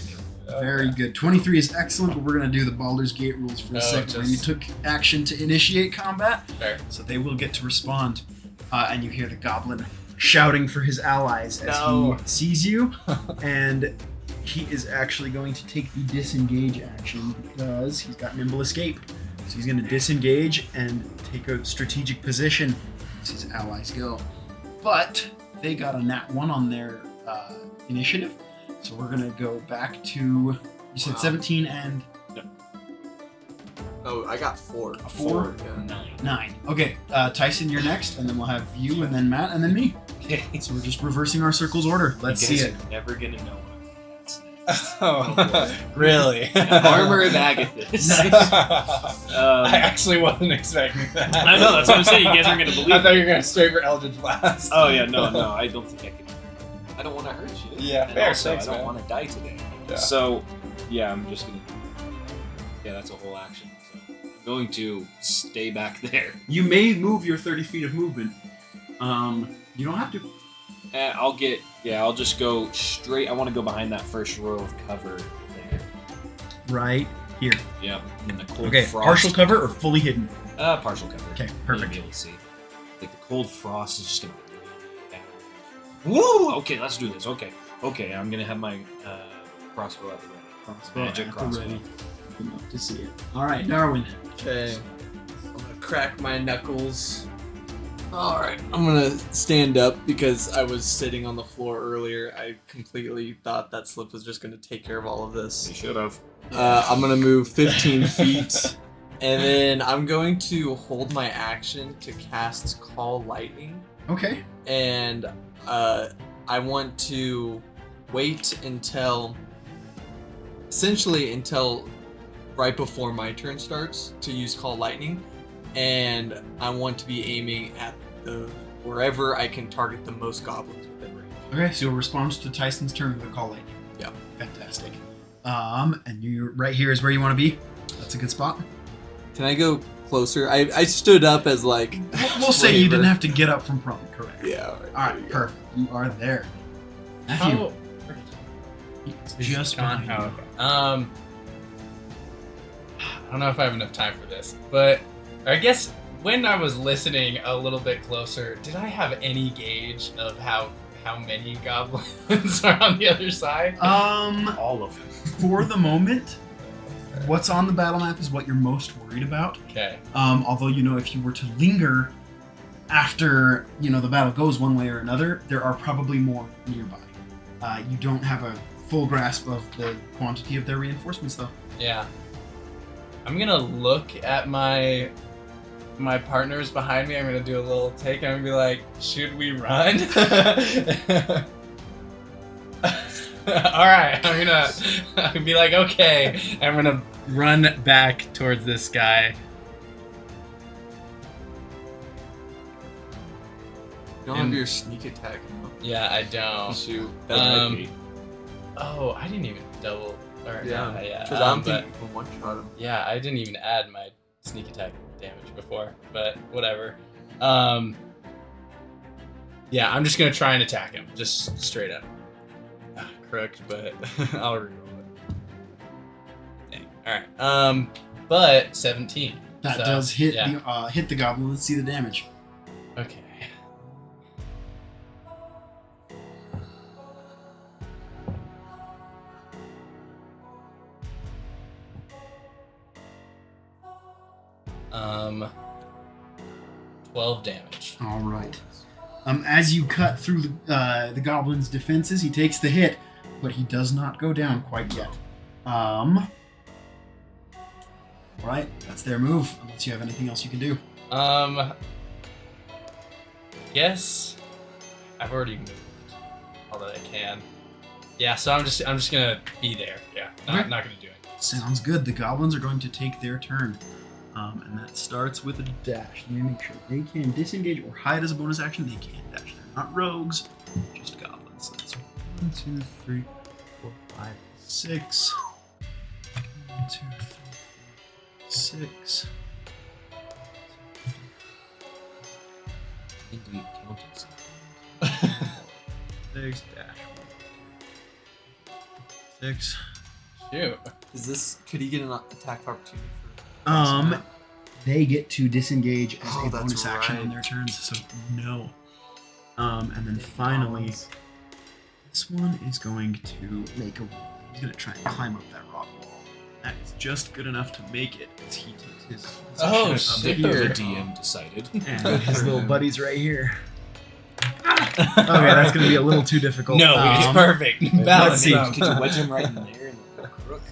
Very good. 23 is excellent, but we're going to do the Baldur's Gate rules for a second, where you just- took action to initiate combat, Fair. so they will get to respond. And you hear the goblin shouting for his allies as No. he sees you, and he is actually going to take the disengage action because he's got nimble escape. So he's going to disengage and take a strategic position as his allies go. But they got a nat 1 on their initiative, so we're going to go back to, you said 17 and Oh, I got 4. A 4? Yeah. 9. 9. Okay, Tyson, you're next, and then we'll have you, and then Matt, and then me. Okay. So we're just reversing our circle's order. Let's you see guys it. are never gonna know what that's next. Oh, really? Armor of Agathis. I actually wasn't expecting that. I know, that's what I'm saying. You guys aren't gonna believe I thought it. you were gonna straight for Eldritch Blast. Oh yeah, no, I don't think I can. I don't want to hurt you. Yeah, and fair, also, thanks, I don't man. want to die today. Yeah. So, yeah, I'm just gonna. Yeah, that's a whole action. So, I'm going to stay back there. You may move your 30 feet of movement. You don't have to. And I'll just go straight. I want to go behind that first row of cover there. Right here. Yep. In the cold Okay, frost. partial cover or fully hidden? Partial cover. Okay, You'll perfect. be able to see. Like the cold frost is just gonna. Woo! Okay, let's do this. Okay, I'm gonna have my crossbow at the ready. Crossbow Magic at the crossbow. ready. Enough to see it. All right, Darwin. Okay. I'm gonna crack my knuckles. Alright, I'm gonna stand up because I was sitting on the floor earlier. I completely thought that slip was just gonna take care of all of You this. should have. I'm gonna move 15 feet, and then I'm going to hold my action to cast Call Lightning, Okay. and I want to wait until right before my turn starts to use Call Lightning, and I want to be aiming at wherever I can target the most goblins within range. Okay, so you'll respond to Tyson's turn with a call lightning. Yeah. Fantastic. And you right here is where you want to be. That's a good spot. Can I go closer? I stood up as like. We'll say you flavor. didn't have to get up from prone, correct? Yeah. All right, perfect. You are there. Matthew, it's just John. behind you. Oh, okay. I don't know if I have enough time for this, but I guess when I was listening a little bit closer, did I have any gauge of how many goblins are on the other side? All of them. For the moment, what's on the battle map is what you're most worried about. Okay. Although, if you were to linger after, the battle goes one way or another, there are probably more nearby. You don't have a full grasp of the quantity of their reinforcements, though. Yeah. I'm gonna look at my partners behind me. I'm gonna do a little take. I'm gonna be like, should we run? All right. I'm gonna be like, okay. I'm gonna run back towards this guy. You don't have your sneak attack. No? Yeah, I don't. Shoot. Oh, I didn't even double. Or, yeah. Because I don't but- think you can one-shot him. Yeah, I didn't even add my sneak attack damage before, but whatever. Yeah, I'm just gonna try and attack him, just straight up. Crooked, but I'll reroll it. Dang. All right. But 17. That So, does hit yeah. hit the goblin. Let's see the damage. Okay. Um, 12 damage. All right. As you cut through the goblin's defenses, he takes the hit, but he does not go down quite yet. Right, that's their move. Unless you have anything else you can do. Guess I've already moved all that I can. Yeah, so I'm just gonna be there. Yeah, Okay. not gonna do anything. Sounds good. The goblins are going to take their turn. And that starts with a dash. Let me make sure they can disengage or hide as a bonus action. They can dash. They're not rogues, just goblins. So that's 1, 2, 3, 4, 5, 6. 1, 2, 3, 4, 6. Need to be counting something. 6 dash. 6. Shoot. Could he get an attack of opportunity for? They get to disengage as Oh, a that's bonus action on right. their turns, so no. And then finally, this one is going to make a roll. He's going to try and climb up that rock wall. That is just good enough to make it, as he takes his Oh, position shit. up The here. DM decided. And his little buddy's right here. Okay, that's going to be a little too difficult. No, it's perfect. let's Balance see. them. Could you wedge him right in there? And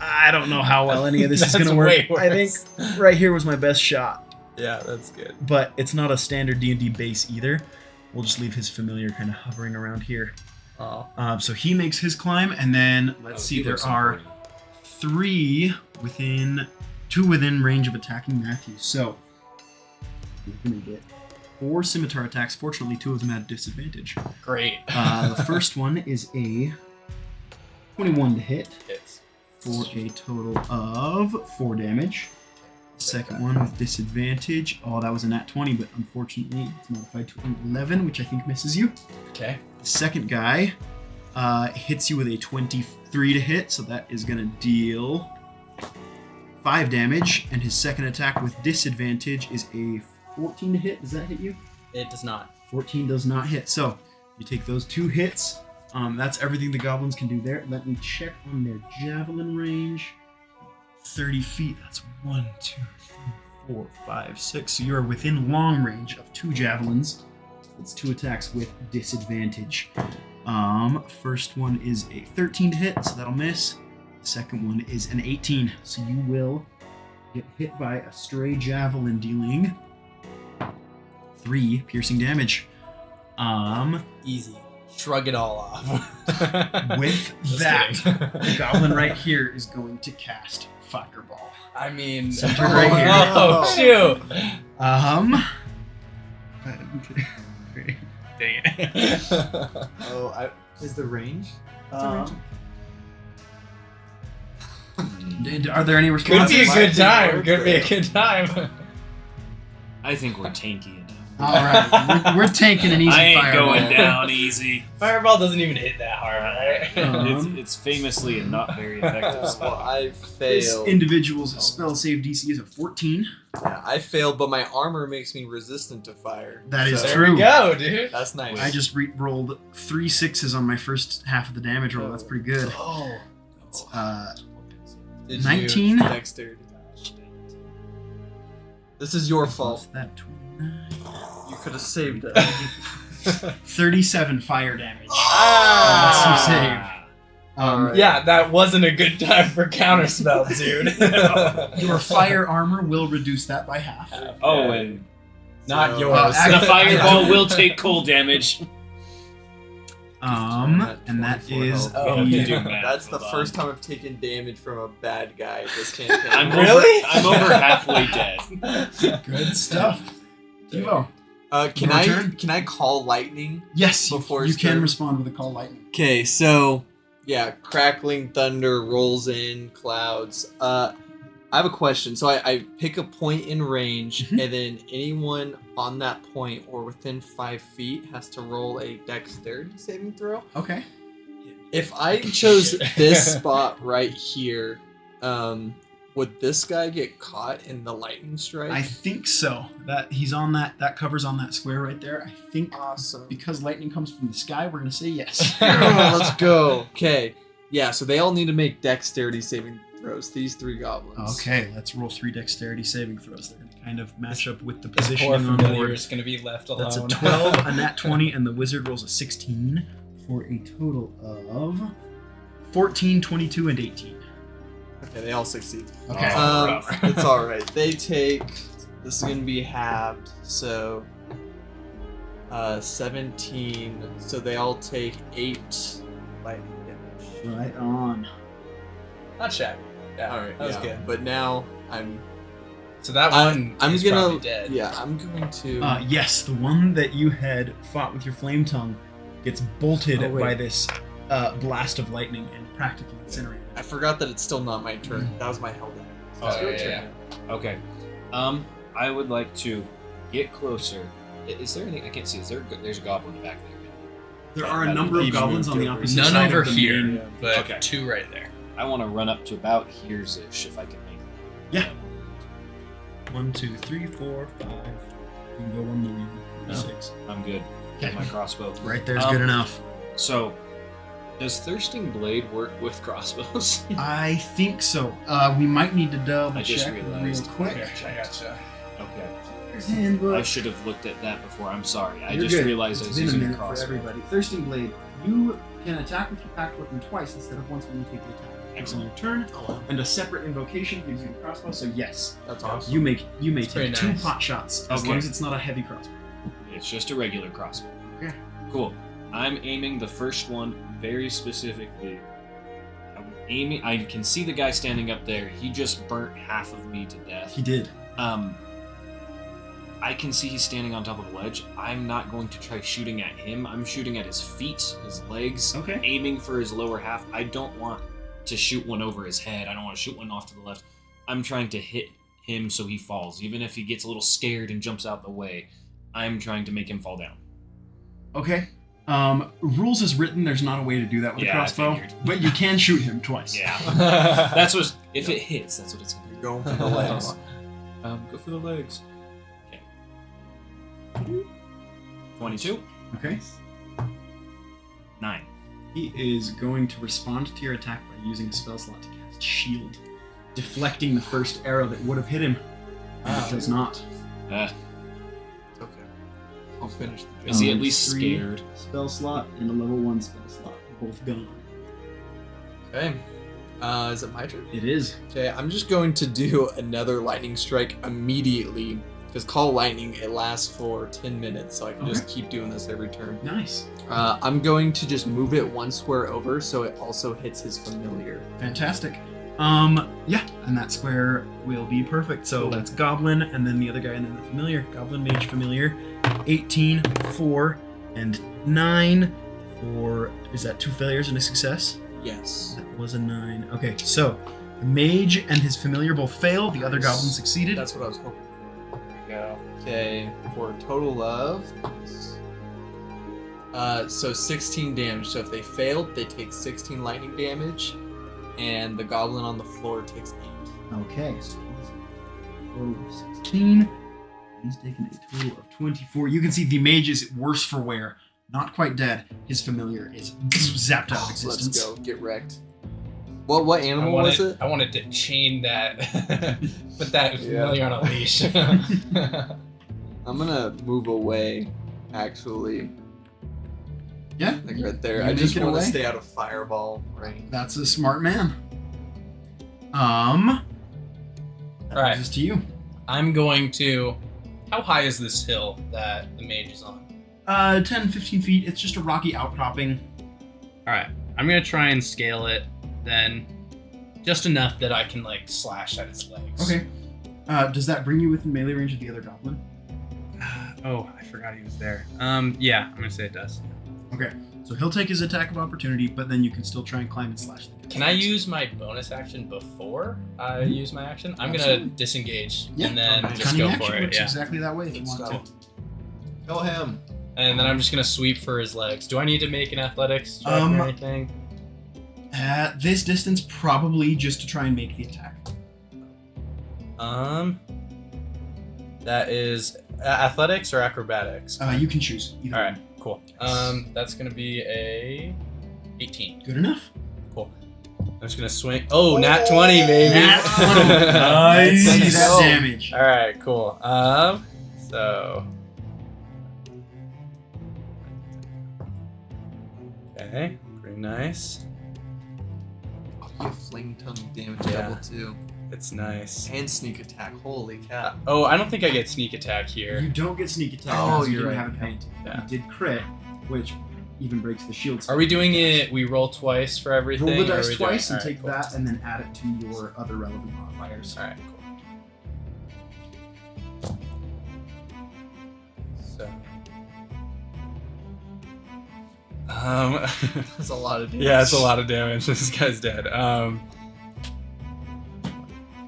I don't know how well any of this is That's gonna work. way I think worse. right here was my best shot, Yeah, that's good. but it's not a standard D&D base either. We'll just leave his familiar kind of hovering around here. Oh. So he makes his climb, and then let's see, there are two within range of attacking Matthew. So you're gonna get 4 scimitar attacks. Fortunately, 2 of them at disadvantage. Great. The first one is a 21 to hit Hits. for a total of 4 damage. The second one with disadvantage. Oh, that was a nat 20, but unfortunately it's modified to an 11, which I think misses you. Okay. The second guy hits you with a 23 to hit, so that is going to deal 5 damage, and his second attack with disadvantage is a 14 to hit. Does that hit you? It does not. 14 does not hit. So you take those 2 hits. That's everything the goblins can do there. Let me check on their javelin range. 30 feet. That's 1, 2, 3, 4, 5, 6. So you're within long range of 2 javelins. It's 2 attacks with disadvantage. First one is a 13 to hit, so that'll miss. The second one is an 18, so you will get hit by a stray javelin, dealing 3 piercing damage. Easy. Shrug it all off. With Just that, kidding. the goblin right here is going to cast Fireball. I mean, Center right here. Oh, shoot. Dang it. Oh, is the range? Are there any Could responses? be a good time. Work Could be a there. good time. I think we're tanky enough. All right, we're taking an easy I ain't fireball. going down easy. Fireball doesn't even hit that hard, right? It's famously a not very effective Well, spell. I This failed. individual's spell save DC is a 14. Yeah, I failed, but my armor makes me resistant to fire. That is So, There true. we go, dude. That's nice. I just rolled 3 6s on my first half of the damage roll. That's pretty good. Oh. Did 19? You dexterity. This is your Plus fault. that 29. You could have saved it. 37 fire damage. Ah. Alright. Yeah, that wasn't a good time for counterspell, dude. Your fire armor will reduce that by half. Oh, and Not So- yours. Well, the fireball will take cold damage. And that 24 is health. Oh, you yeah. do math, That's the hold first on. time I've taken damage from a bad guy this campaign. I'm Really? I'm over halfway dead. good stuff. Devo. Can Your I turn? can I call lightning? Yes, Before you his can turn? respond with a call lightning. Okay, so yeah, crackling thunder rolls in clouds. I have a question. So I pick a point in range, Mhm. and then anyone on that point or within 5 feet has to roll a dexterity saving throw. Okay. If I chose this spot right here, would this guy get caught in the lightning strike? I think so. That he's on that covers on that square right there. I think Awesome. because lightning comes from the sky, we're gonna say yes. Oh, let's go. Okay. Yeah, so they all need to make dexterity saving throws. These 3 goblins. Okay, let's roll 3 dexterity saving throws. They're gonna kind of match up with the This poor positioning on familiar board. is going to be left alone. That's a 12, a nat 20, and the wizard rolls a 16 for a total of 14, 22, and 18. Okay, they all succeed. Okay. Rough. It's all right. They take. This is gonna be halved, so 17. So they all take 8 lightning damage. Right on. Not shabby. Yeah, All right, that was yeah. good. But now I'm. So that one I'm is gonna. probably dead. Yeah, I'm going to. Yes, the one that you had fought with your flame tongue gets bolted Oh, wait. by this blast of lightning and practically incinerated. I forgot that it's still not my turn. That was my held out. Oh, It's your yeah, turn. yeah. Okay. I would like to get closer. Is there any? I can't see. There's a goblin back there. There are a number of Even goblins on the moved opposite None side over of the here, main- but Okay. 2 right there. I want to run up to about here's ish if I can make it. Yeah. 1, 2, 3, 4, 5. You can go 1 more. No. 6. I'm good. Okay. Get my crossbow. Right there's good enough. So, does Thirsting Blade work with crossbows? I think so. We might need to double I just check real realized. quick. I gotcha. Okay. There's handbook. I should have looked at that before. I'm sorry. I You're just good. realized I It's was been a using a minute for crossbow. everybody. Thirsting Blade. You can attack with your packed weapon twice instead of once when you take the attack. on your turn, and a separate invocation gives you the crossbow. So yes, That's awesome. you may It's very take 2 nice. pot shots as Okay. long as it's not a heavy crossbow. It's just a regular crossbow. Okay. Cool. I'm aiming the first one very specifically. I'm aiming. I can see the guy standing up there. He just burnt half of me to death. He did. I can see he's standing on top of a ledge. I'm not going to try shooting at him. I'm shooting at his feet, his legs, Okay. aiming for his lower half. I don't want to shoot one over his head. I don't want to shoot one off to the left. I'm trying to hit him so he falls. Even if he gets a little scared and jumps out the way, I'm trying to make him fall down. Okay. Rules is written. There's not a way to do that with a Yeah, I crossbow, figured. but you can shoot him twice. Yeah. That's what. If it hits, that's what it's going to You're going for the legs. Go for the legs. Okay. 22. Okay. 9. He is going to respond to your attack by using a spell slot to cast Shield, deflecting the first arrow that would have hit him. And it does not. Uh, It's okay. I'll finish the job. is he at least 3 scared? Spell slot and a level 1 spell slot, both gone. Okay. Is it my turn? It is. Okay, I'm just going to do another lightning strike immediately. Because Call Lightning, it lasts for 10 minutes, so I can just keep doing this every turn. Nice. I'm going to just move it 1 square over so it also hits his familiar. Fantastic. Yeah, and that square will be perfect. So that's Goblin, and then the other guy, and then the Familiar. Goblin, Mage, Familiar. 18, 4, and 9 for... Is that 2 failures and a success? Yes. That was a 9. Okay, so the Mage and his Familiar both fail. The other Nice. Goblin succeeded. That's what I was hoping for. Go. Okay, for a total of... so 16 damage. So if they failed, they take 16 lightning damage, and the goblin on the floor takes 8. Okay, so he's a total of 16. He's taken a total of 24. You can see the Mage is worse for wear. Not quite dead. His Familiar is zapped out of existence. Let's go. Get wrecked. What animal was it? I wanted to chain that, put that familiar on a leash. I'm gonna move away, actually. Yeah, Like right there. You I just make it want to away? stay out of fireball range. that's a smart man. That All right. brings us to you. I'm going to. How high is this hill that the mage is on? 10, 15 feet. It's just a rocky outcropping. All right. I'm gonna try and scale it then, just enough that I can like slash at its legs. Okay. Does that bring you within melee range of the other goblin? Oh, I forgot he was there. Yeah, I'm gonna say it does. Okay. So he'll take his attack of opportunity, but then you can still try and climb and slash. Can I use my bonus action before I use my action? I'm Absolutely. gonna disengage Yeah. and then Okay. just Cunning go action for it. works Yeah. exactly that way if Good you want stuff. to. Kill him. And then I'm just gonna sweep for his legs. Do I need to make an athletics check Um, or anything? At this distance, probably just to try and make the attack. That is athletics or acrobatics. You can choose. Either All right, one. cool. That's gonna be a 18. Good enough. Cool. I'm just gonna swing. Oh, nat 20, baby. Nat 20. Nice. See that go. damage. All right, cool. So. Okay, pretty nice. You have flame tongue damage Yeah. double too. It's nice. And sneak attack. Holy cow. Oh, I don't think I get sneak attack here. You don't get sneak attack. Oh, because you you're didn't right. have it painted. Yeah. You did crit, which even breaks the shield. Are we doing it? We roll twice for everything. Roll the or are dice we doing- twice and Alright, take cool. that, and then add it to your other relevant modifiers. All right, cool. So. That's a lot of damage. Yeah, it's a lot of damage. This guy's dead.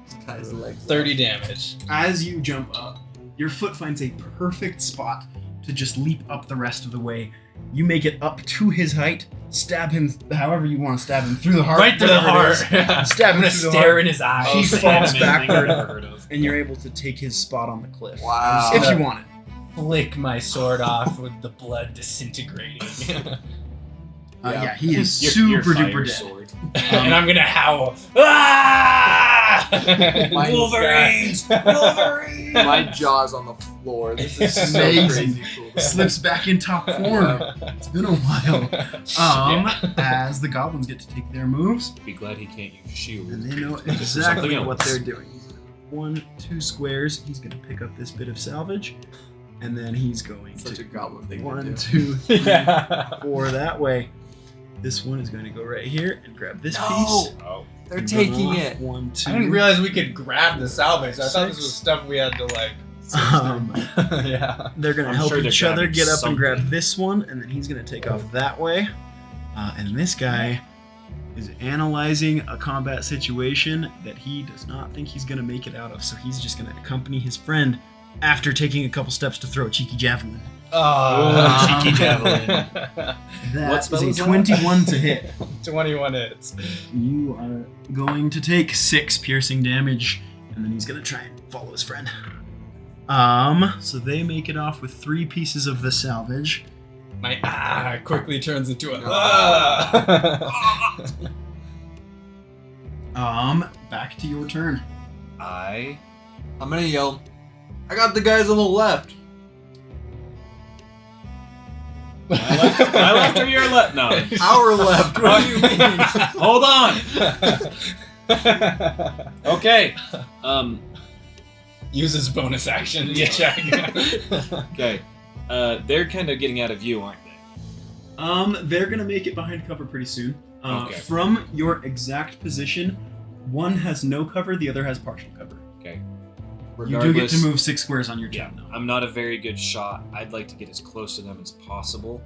This guy's like 30 damage. As you jump up, your foot finds a perfect spot to just leap up the rest of the way. You make it up to his height, stab him however you want to stab him, through the heart. Right through the whatever it heart. is. Stab I'm him gonna through the stare heart. in his eyes. He falls backward, Never heard of. and you're able to take his spot on the cliff. Wow. If you want it. Flick my sword off with the blood disintegrating. Yeah, he is Your super fire duper dead. sword. And I'm gonna howl. Ah! My- Wolverines! Wolverines! My jaw's on the floor. This is so Amazing. crazy cool. Slips back in top form. It's been a while. As the goblins get to take their moves, Be glad he can't use shield. and they know Something exactly else. what they're doing. 1, 2 squares. He's gonna pick up this bit of salvage, and then he's going Such to a goblin thing 1, to do. 2, 3, Yeah. 4 that way. This one is going to go right here and grab this No! piece. Oh. They're and taking run off. it. 1, 2. I didn't realize we could grab the salvage. I thought this was stuff we had to like. Yeah. They're gonna I'm help sure they're each other grabbing get up and grab something. this one, and then he's gonna take off that way. And this guy is analyzing a combat situation that he does not think he's gonna make it out of, so he's just gonna accompany his friend after taking a couple steps to throw a cheeky javelin. Oh, cheeky javelin. That What is spell a is that? 21 to hit. 21 hits. You are going to take 6 piercing damage, and then he's gonna try and follow his friend. So they make it off with 3 pieces of the salvage. My quickly turns into a. Back to your turn. I'm gonna yell, I got the guys on the left. my left or your left? No. Our left. What do you mean? Hold on. Okay. Uses bonus action to Yeah. check. Okay. They're kind of getting out of view, aren't they? They're gonna make it behind cover pretty soon. Okay. From your exact position, one has no cover, the other has partial cover. Okay. You do get to move 6 squares on your Yeah, turn, though. I'm not a very good shot. I'd like to get as close to them as possible,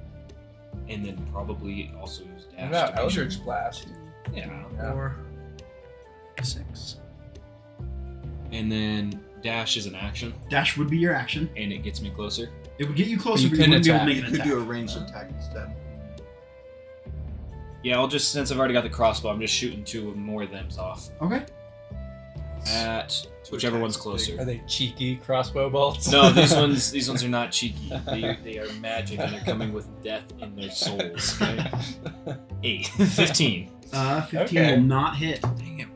and then probably also use dash. What about to make Eldritch Blast? sure- Yeah. 4, 6. And then dash is an action, Dash would be your action. and it gets me closer. It would get you closer, You but you couldn't wouldn't be able to attack. make You an could attack. do a ranged attack instead. Yeah, I'll just, since I've already got the crossbow, I'm just shooting 2 more of them's off Okay. at whichever one's closer. Are they cheeky crossbow bolts? No, these ones are not cheeky. They are magic, and they're coming with death in their souls. Okay? 8, 15. 15 Okay. will not hit. Dang it.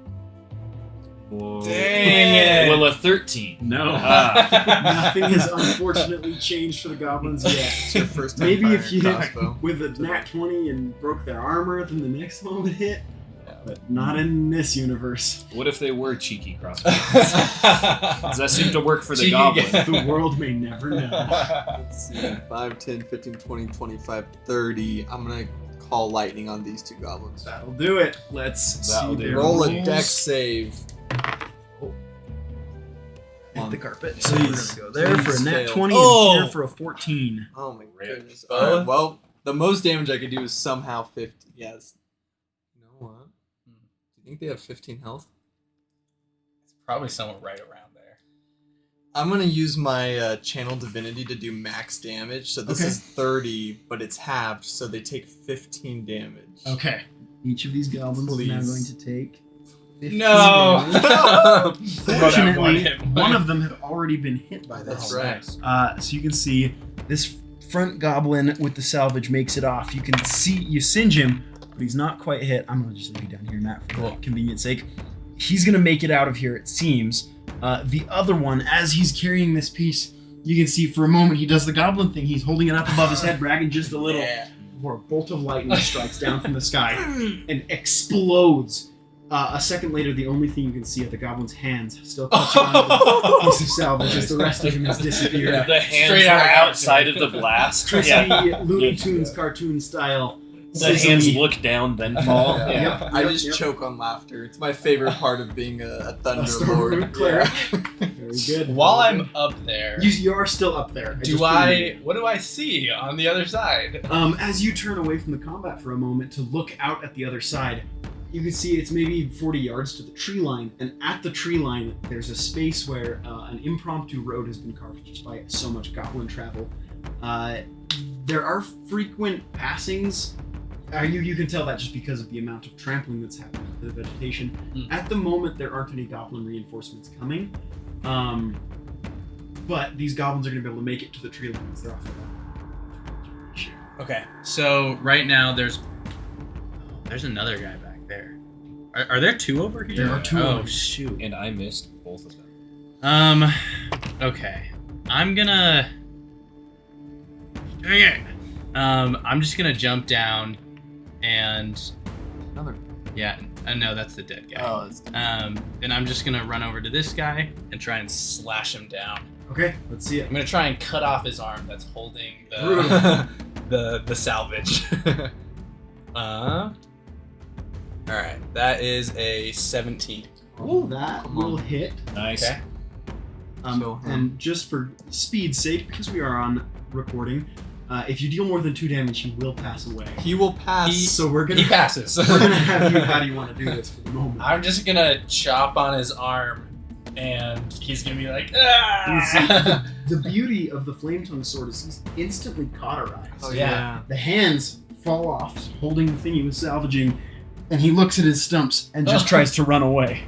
Whoa. Dang it. Well, a 13. No. Ah. Nothing has unfortunately changed for the goblins yet. It's your first time Maybe firing if you crossbow. with a nat 20 and broke their armor, then the next one would hit. Yeah. But not in this universe. What if they were cheeky crossbows? Does that seem to work for the Cheeky goblin? guy. The world may never know. Let's see. 5, 10, 15, 20, 25, 30. I'm gonna call lightning on these 2 goblins. That'll do it. Let's That'll see do their it. Roll a rolls. dex save. Hit the carpet. Please. So we're gonna go there for a Please nat fail. 20 Oh! and here for a 14. Oh my Rip. goodness. Alright, well, the most damage I could do is somehow 50. Yes. You know what? Do you think they have 15 health? It's probably somewhere right around there. I'm gonna use my channel divinity to do max damage. So this Okay. is 30, but it's halved, so they take 15 damage. Okay. Each of these goblins is now Please. going to take 15 No! damage. Fortunately, Fortunately, one of them had already been hit by That's this. right. So you can see this front goblin with the salvage makes it off. You can see you singe him, but he's not quite hit. I'm gonna just leave you down here, Matt, for convenience sake. He's gonna make it out of here, it seems. The other one, as he's carrying this piece, you can see for a moment he does the goblin thing. He's holding it up above his head, bragging just a little. Yeah. Before a bolt of lightning strikes down from the sky and explodes. A second later, the only thing you can see are the goblin's hands still clutching on the piece of salvage as the rest of him has disappeared. The hands Straight are out of outside of the blast. Crispy Yeah. Looney Tunes cartoon style. The hands sesame. look down, then fall. Yeah. Yeah. Yep, I yep, just yep. choke on laughter. It's my favorite part of being a Thunder Storm Lord. cleric. Yeah. Very good. While I'm up there, You are still up there. what do I see on the other side? As you turn away from the combat for a moment to look out at the other side, you can see it's maybe 40 yards to the tree line, and at the tree line, there's a space where an impromptu road has been carved just by so much goblin travel. There are frequent passings. You can tell that just because of the amount of trampling that's happened to the vegetation. Mm. At the moment, there aren't any goblin reinforcements coming, but these goblins are going to be able to make it to the tree lines. They're off the Okay, so right now there's another guy back there. Are there two over here? There are two Oh over here. shoot. And I missed both of them. Okay. I'm gonna. Dang it. I'm just gonna jump down, and Another. yeah. No, that's the dead guy. Oh, it's And I'm just gonna run over to this guy and try and slash him down. Okay, let's see it. I'm gonna try and cut off his arm that's holding Brutal. the salvage. All right, that is a 17. Ooh, that Come will on. hit. Nice. Okay. So, And just for speed's sake, because we are on recording, if you deal more than 2 damage, he will pass away. he will pass. So we're gonna He passes. we're gonna have you. How do you want to do this for the moment? I'm just gonna chop on his arm, and he's gonna be like, You see, ah! the beauty of the flame tongue sword is he's instantly cauterized. Oh Yeah. yeah. The hands fall off, holding the thing he was salvaging, and he looks at his stumps and just tries to run away.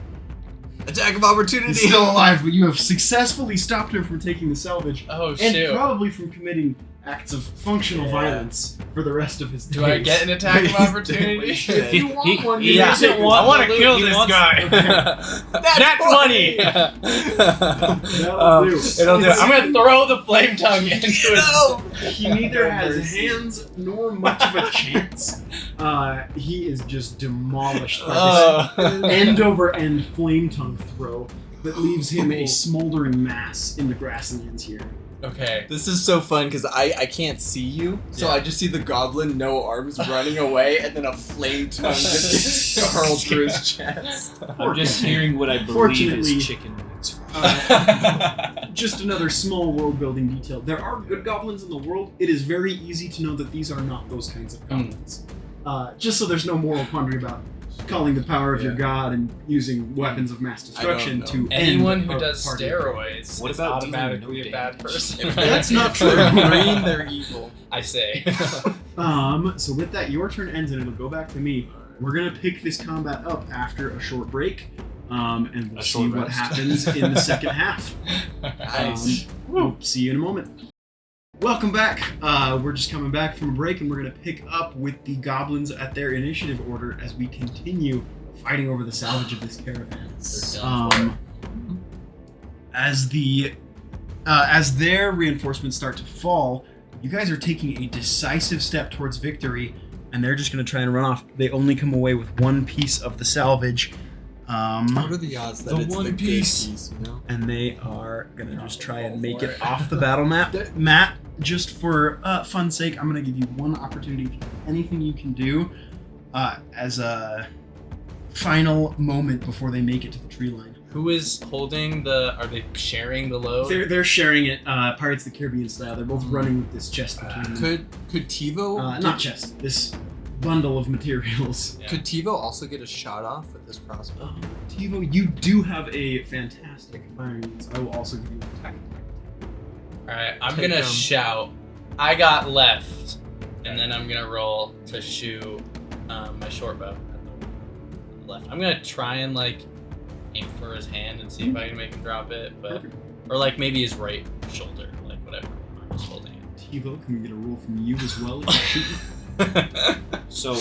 Attack of opportunity. He's still alive, but you have successfully stopped him from taking the salvage, Oh and shoot. probably from committing acts of functional Yeah. violence for the rest of his days. Do I get an attack of opportunity? If you want one, you Yeah. can take one. I want to kill He this wants- guy. That's 20. That'll do. It'll do. I'm gonna throw the flame tongue into his. No. He neither has mercy. hands nor much of a chance. He is just demolished by Oh. this end over end flame tongue throw that leaves him a smoldering mass in the grasslands here. Okay. This is so fun because I can't see you, so Yeah. I just see the goblin, no arms, running away, and then a flame tongue just gets hurled through his chest. I'm just hearing what I believe Fortunately- is chicken wings. Just another small world building detail. There are good goblins in the world. It is very easy to know that these are not those kinds of goblins. Just so there's no moral quandary about calling the power of your god and using weapons of mass destruction know. to Anyone end who a does party. steroids What is about dealing automatically no a bad damage? person. If that's not true. true, green, they're evil. I say. So with that, your turn ends and it'll go back to me. We're gonna pick this combat up after a short break, and we'll A see short what rest. happens in the second half. Nice. We'll see you in a moment. Welcome back. We're just coming back from a break, and we're gonna pick up with the goblins at their initiative order as we continue fighting over the salvage of this caravan. As their reinforcements start to fall, you guys are taking a decisive step towards victory, and they're just going to try and run off. They only come away with one piece of the salvage, What are the odds that The it's one the good piece. piece, you know? and they are going to just try and make for it it. off the battle map. Matt, just for fun's sake, I'm going to give you one opportunity. If you have anything you can do as a final moment before they make it to the tree line. Who is holding the? Are they sharing the load? They're sharing it, Pirates of the Caribbean style. They're both running with this chest between them. Could TiVo Not chest. This bundle of materials. Yeah. could TiVo also get a shot off with this crossbow? Tivo, you do have a fantastic firing unit, so I will also give you an attack. All right, I'm Take gonna them. shout. I got left, and then I'm gonna roll to shoot my short bow at the left. I'm gonna try and like aim for his hand and see if I can make him drop it, but Perfect. or like maybe his right shoulder, like whatever. I'm just holding it. Tivo, can we get a roll from you as well? If you shoot? So,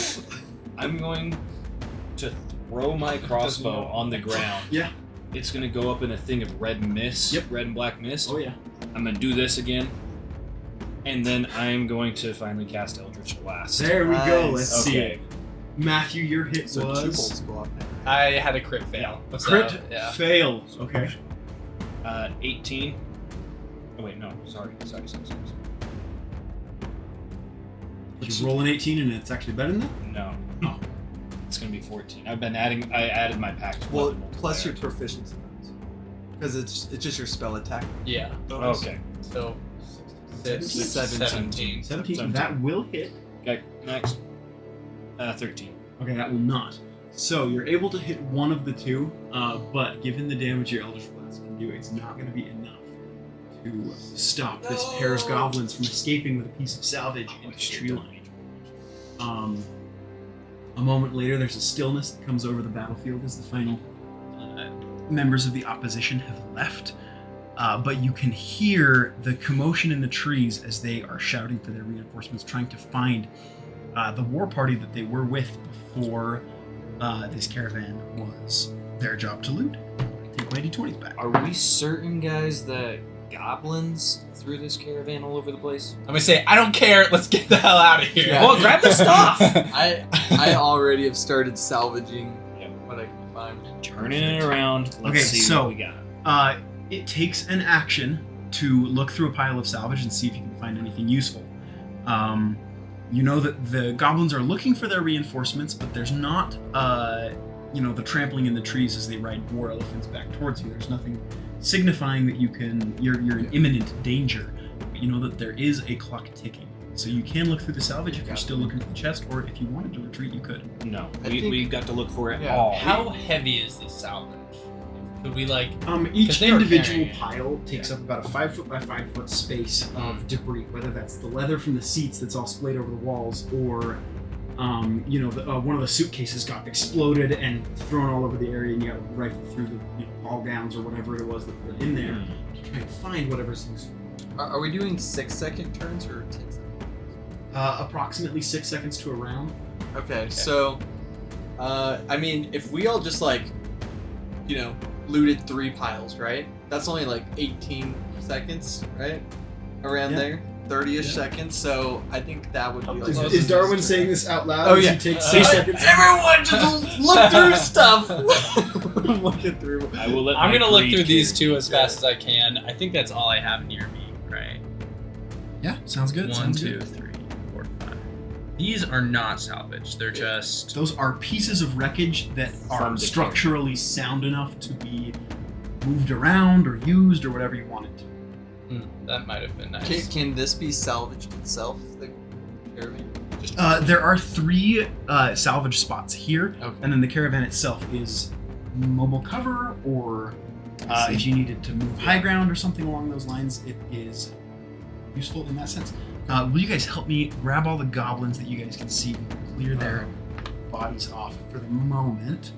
I'm going to throw my crossbow on the ground. Yeah. It's gonna go up in a thing of red mist, Yep. red and black mist. Oh yeah. I'm gonna do this again, and then I'm going to finally cast Eldritch Blast. There we go. Nice. Let's see Okay. it. Matthew, your hit So 2 was bolts go off now. I had a crit fail. So, crit yeah. fail. Okay. 18. Oh wait, no, sorry. Did you roll an 18 and it's actually better than that? No. Oh. It's gonna be 14. I added my pact. Well, weapon plus your multiplier. proficiency. Because it's just your spell attack. Yeah. bonus. Okay. So 17. 17. That will hit. Okay. Next. 13. Okay, that will not. So you're able to hit one of the two, but given the damage your Eldritch Blast can do, it's not going to be enough to stop this pair of goblins from escaping with a piece of salvage into the tree line. A moment later, there's a stillness that comes over the battlefield as the final members of the opposition have left. But you can hear the commotion in the trees as they are shouting for their reinforcements, trying to find the war party that they were with before this caravan was their job to loot. Take my d20s back. Are we certain, guys, that goblins threw this caravan all over the place? I'm gonna say, I don't care. Let's get the hell out of here. Yeah. Well, grab the stuff. I already have started salvaging Yep. what I can find. Turning it around. Let's Okay, see so- what we got. It takes an action to look through a pile of salvage and see if you can find anything useful. You know that the goblins are looking for their reinforcements, but there's not, the trampling in the trees as they ride war elephants back towards you. There's nothing signifying that you're in imminent danger. But you know that there is a clock ticking. So you can look through the salvage if you're still looking for the chest, or if you wanted to retreat, you could. No, I we think- got to look for it Yeah. all. How heavy is this salvage? Could we like? Each they were individual carrying it. pile takes up about a 5 foot by 5 foot space of debris, whether that's the leather from the seats that's all splayed over the walls, or one of the suitcases got exploded and thrown all over the area, and you got to rifle through the ball gowns or whatever it was that were in there to try and find whatever's useful. Are we doing 6-second turns or 10 seconds? Approximately 6 seconds to a round. Okay, so, if we all just looted 3 piles, right? That's only 18 seconds, right? Around Yeah. there, 30-ish Yeah. seconds. So I think that would be. Is Darwin saying this out loud? Oh, as yeah. He takes 6 seconds. Everyone just look through stuff. I'm looking through. I will let I'm my gonna look greed through these carry. two as fast as I can. I think that's all I have near me, right? Yeah, sounds good. 1, sounds 2, good. 3, 4, 5. These are not salvaged. They're just. Those are pieces of wreckage that are From the structurally sound enough to be moved around or used or whatever you want it to. That might have been nice. Can this be salvaged itself? The caravan? There are 3 salvage spots here, Okay. and then the caravan itself is mobile cover, or if you needed to move high ground or something along those lines, it is useful in that sense. Will you guys help me grab all the goblins that you guys can see and clear their bodies off for the moment?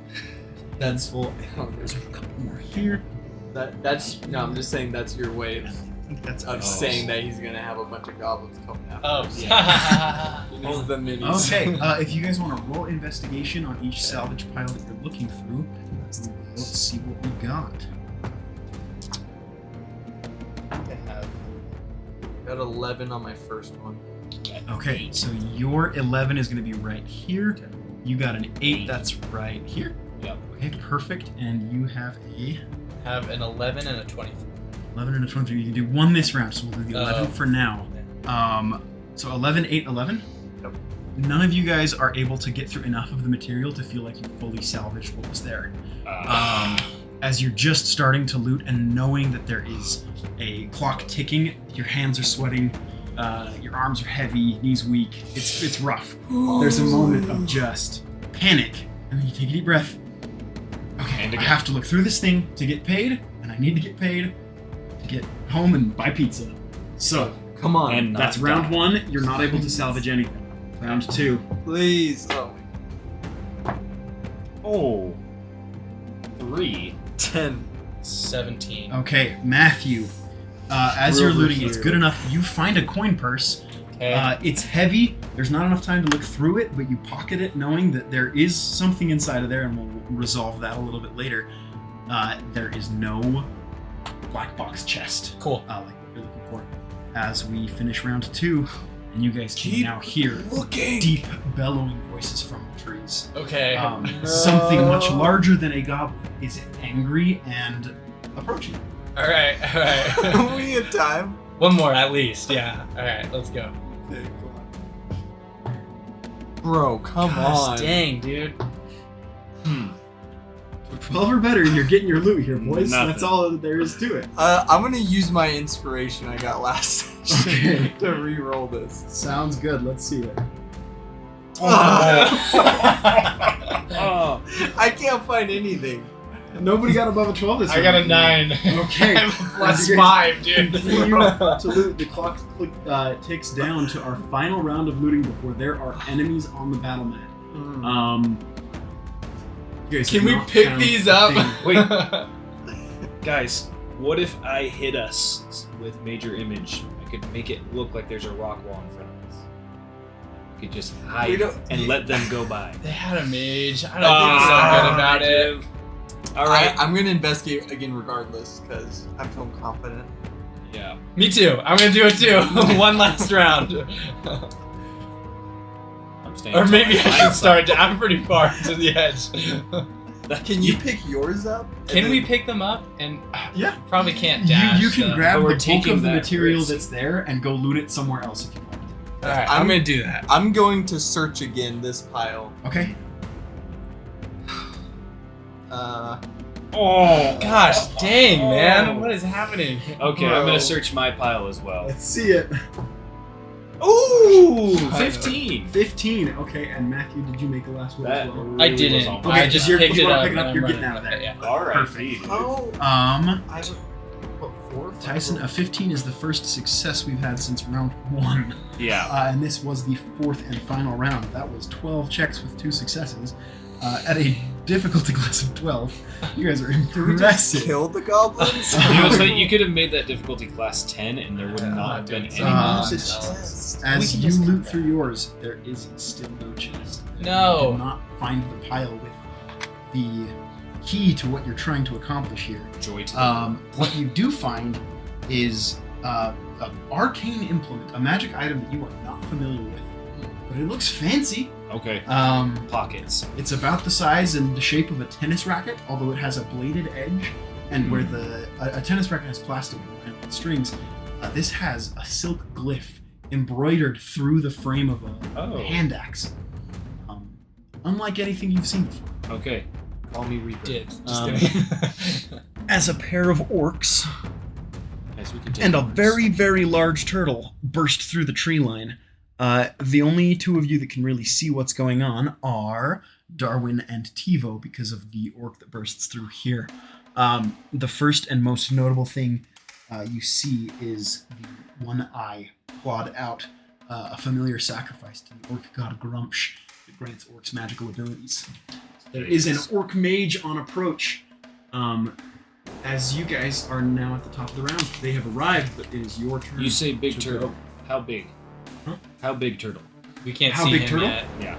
That's Full. There's a couple more here. I'm just saying that's your way That's of saying that he's gonna have a bunch of goblins coming out. Oh, These yeah. are the minis. Okay, if you guys want to roll investigation on each salvage pile that you're looking through, let's see what we got. Got 11 on my first one. Okay, so your 11 is going to be right here. You got an 8, that's right here. Yep. Okay, perfect. And you have a Have an 11 and a 23. 11 and a 23. You can do one this round, so we'll do the 11 for now. So 11, 8, 11. Yep. None of you guys are able to get through enough of the material to feel like you fully salvaged what was there. As you're just starting to loot and knowing that there is a clock ticking, your hands are sweating, your arms are heavy, knees weak. It's rough. There's a moment of just panic, and then you take a deep breath. Okay, And I again. have to look through this thing to get paid, and I need to get paid to get home and buy pizza. So Come on, And not that's round die. 1. You're not able to salvage anything. Round 2. please. Oh, Oh. 3. 10. 17. Okay, Matthew. As We're you're over looting, it's here. good enough. You find a coin purse. Okay. It's heavy. There's not enough time to look through it, but you pocket it knowing that there is something inside of there, and we'll resolve that a little bit later. There is no black box chest, Cool. like what you're looking for. As we finish round 2, and you guys can Keep now hear looking. deep bellowing voices from the trees. Okay. Something much larger than a goblin is angry and approaching. All right. All right. we had time. One more at least. Yeah. All right. Let's go. Okay, come on. Bro, come on. Dang, dude. 12 or better, and you're getting your loot here, boys. Nothing. That's all that there is to it. I'm gonna use my inspiration I got last session Okay. to re-roll this. Sounds good. Let's see it. Oh. I can't find anything. Nobody got above a 12 this I got a round. 9. Okay. I'm plus As you 5, dude. continue to loot, the clock ticks down to our final round of looting before there are enemies on the battle mat. You guys Can have we not pick found these a up? thing. Guys, what if I hit us with major image? I could make it look like there's a rock wall in front of us. You could just We hide don't- and let them go by. They had a mage. I don't think so good about it. All right. I'm gonna investigate again regardless because I feel confident. Yeah. Me too. I'm gonna do it too. One last round. I'm staying. Or maybe until I find should start. I'm pretty far to the edge. Can you pick yours up? Can And we then- pick them up? And Yeah. probably can't dash. You can so- grab But the we're bulk taking of the that material risk. that's there and go loot it somewhere else if you want. All right, I'm gonna do that. I'm going to search again this pile. Okay. Oh. Gosh, dang, man, what is happening? Okay, I'm Bro. gonna search my pile as well. Let's see it. Ooh, Finally. 15. 15. Okay, and Matthew, did you make the last roll That as well? really I didn't. was on Okay, I point. just you're- picked you it wanna up. pick it up, and you're I'm getting out of running there. with it, All right. Perfect. indeed. Oh, I would. What, 4 or 5 Tyson, a rolls? 15 is the first success we've had since round 1. Yeah. And this was the 4th and final round. That was 12 checks with 2 successes. At a difficulty class of 12. You guys are Did we just impressive. kill the goblins? You know, so you could have made that difficulty class 10, and there would Yeah, not have been dude, any Uh, nonsense. Chest. As We can you just loot cut that. through yours, there is still no chest. No. You did not find the pile with the key to what you're trying to accomplish here. Joy to them. What you do find is an arcane implement, a magic item that you are not familiar with, but it looks fancy. Okay. Pockets. It's about the size and the shape of a tennis racket, although it has a bladed edge, and where a tennis racket has plastic and strings, this has a silk glyph embroidered through the frame of a Oh. hand axe. Unlike anything you've seen before. Okay. Call me Reaper. Did. Just Um, kidding. As a pair of orcs Guys, we can take and a turns. very, very large turtle burst through the tree line. The only two of you that can really see what's going on are Darwin and Tivo because of the orc that bursts through here. The first and most notable thing you see is the one eye clawed out, a familiar sacrifice to the orc god Grumsh that grants orcs magical abilities. There is an orc mage on approach. As you guys are now at the top of the round, they have arrived, but it is your turn. You say big to turtle. go. How big? Huh? How big turtle? We can't How see big him turtle? yet. Yeah.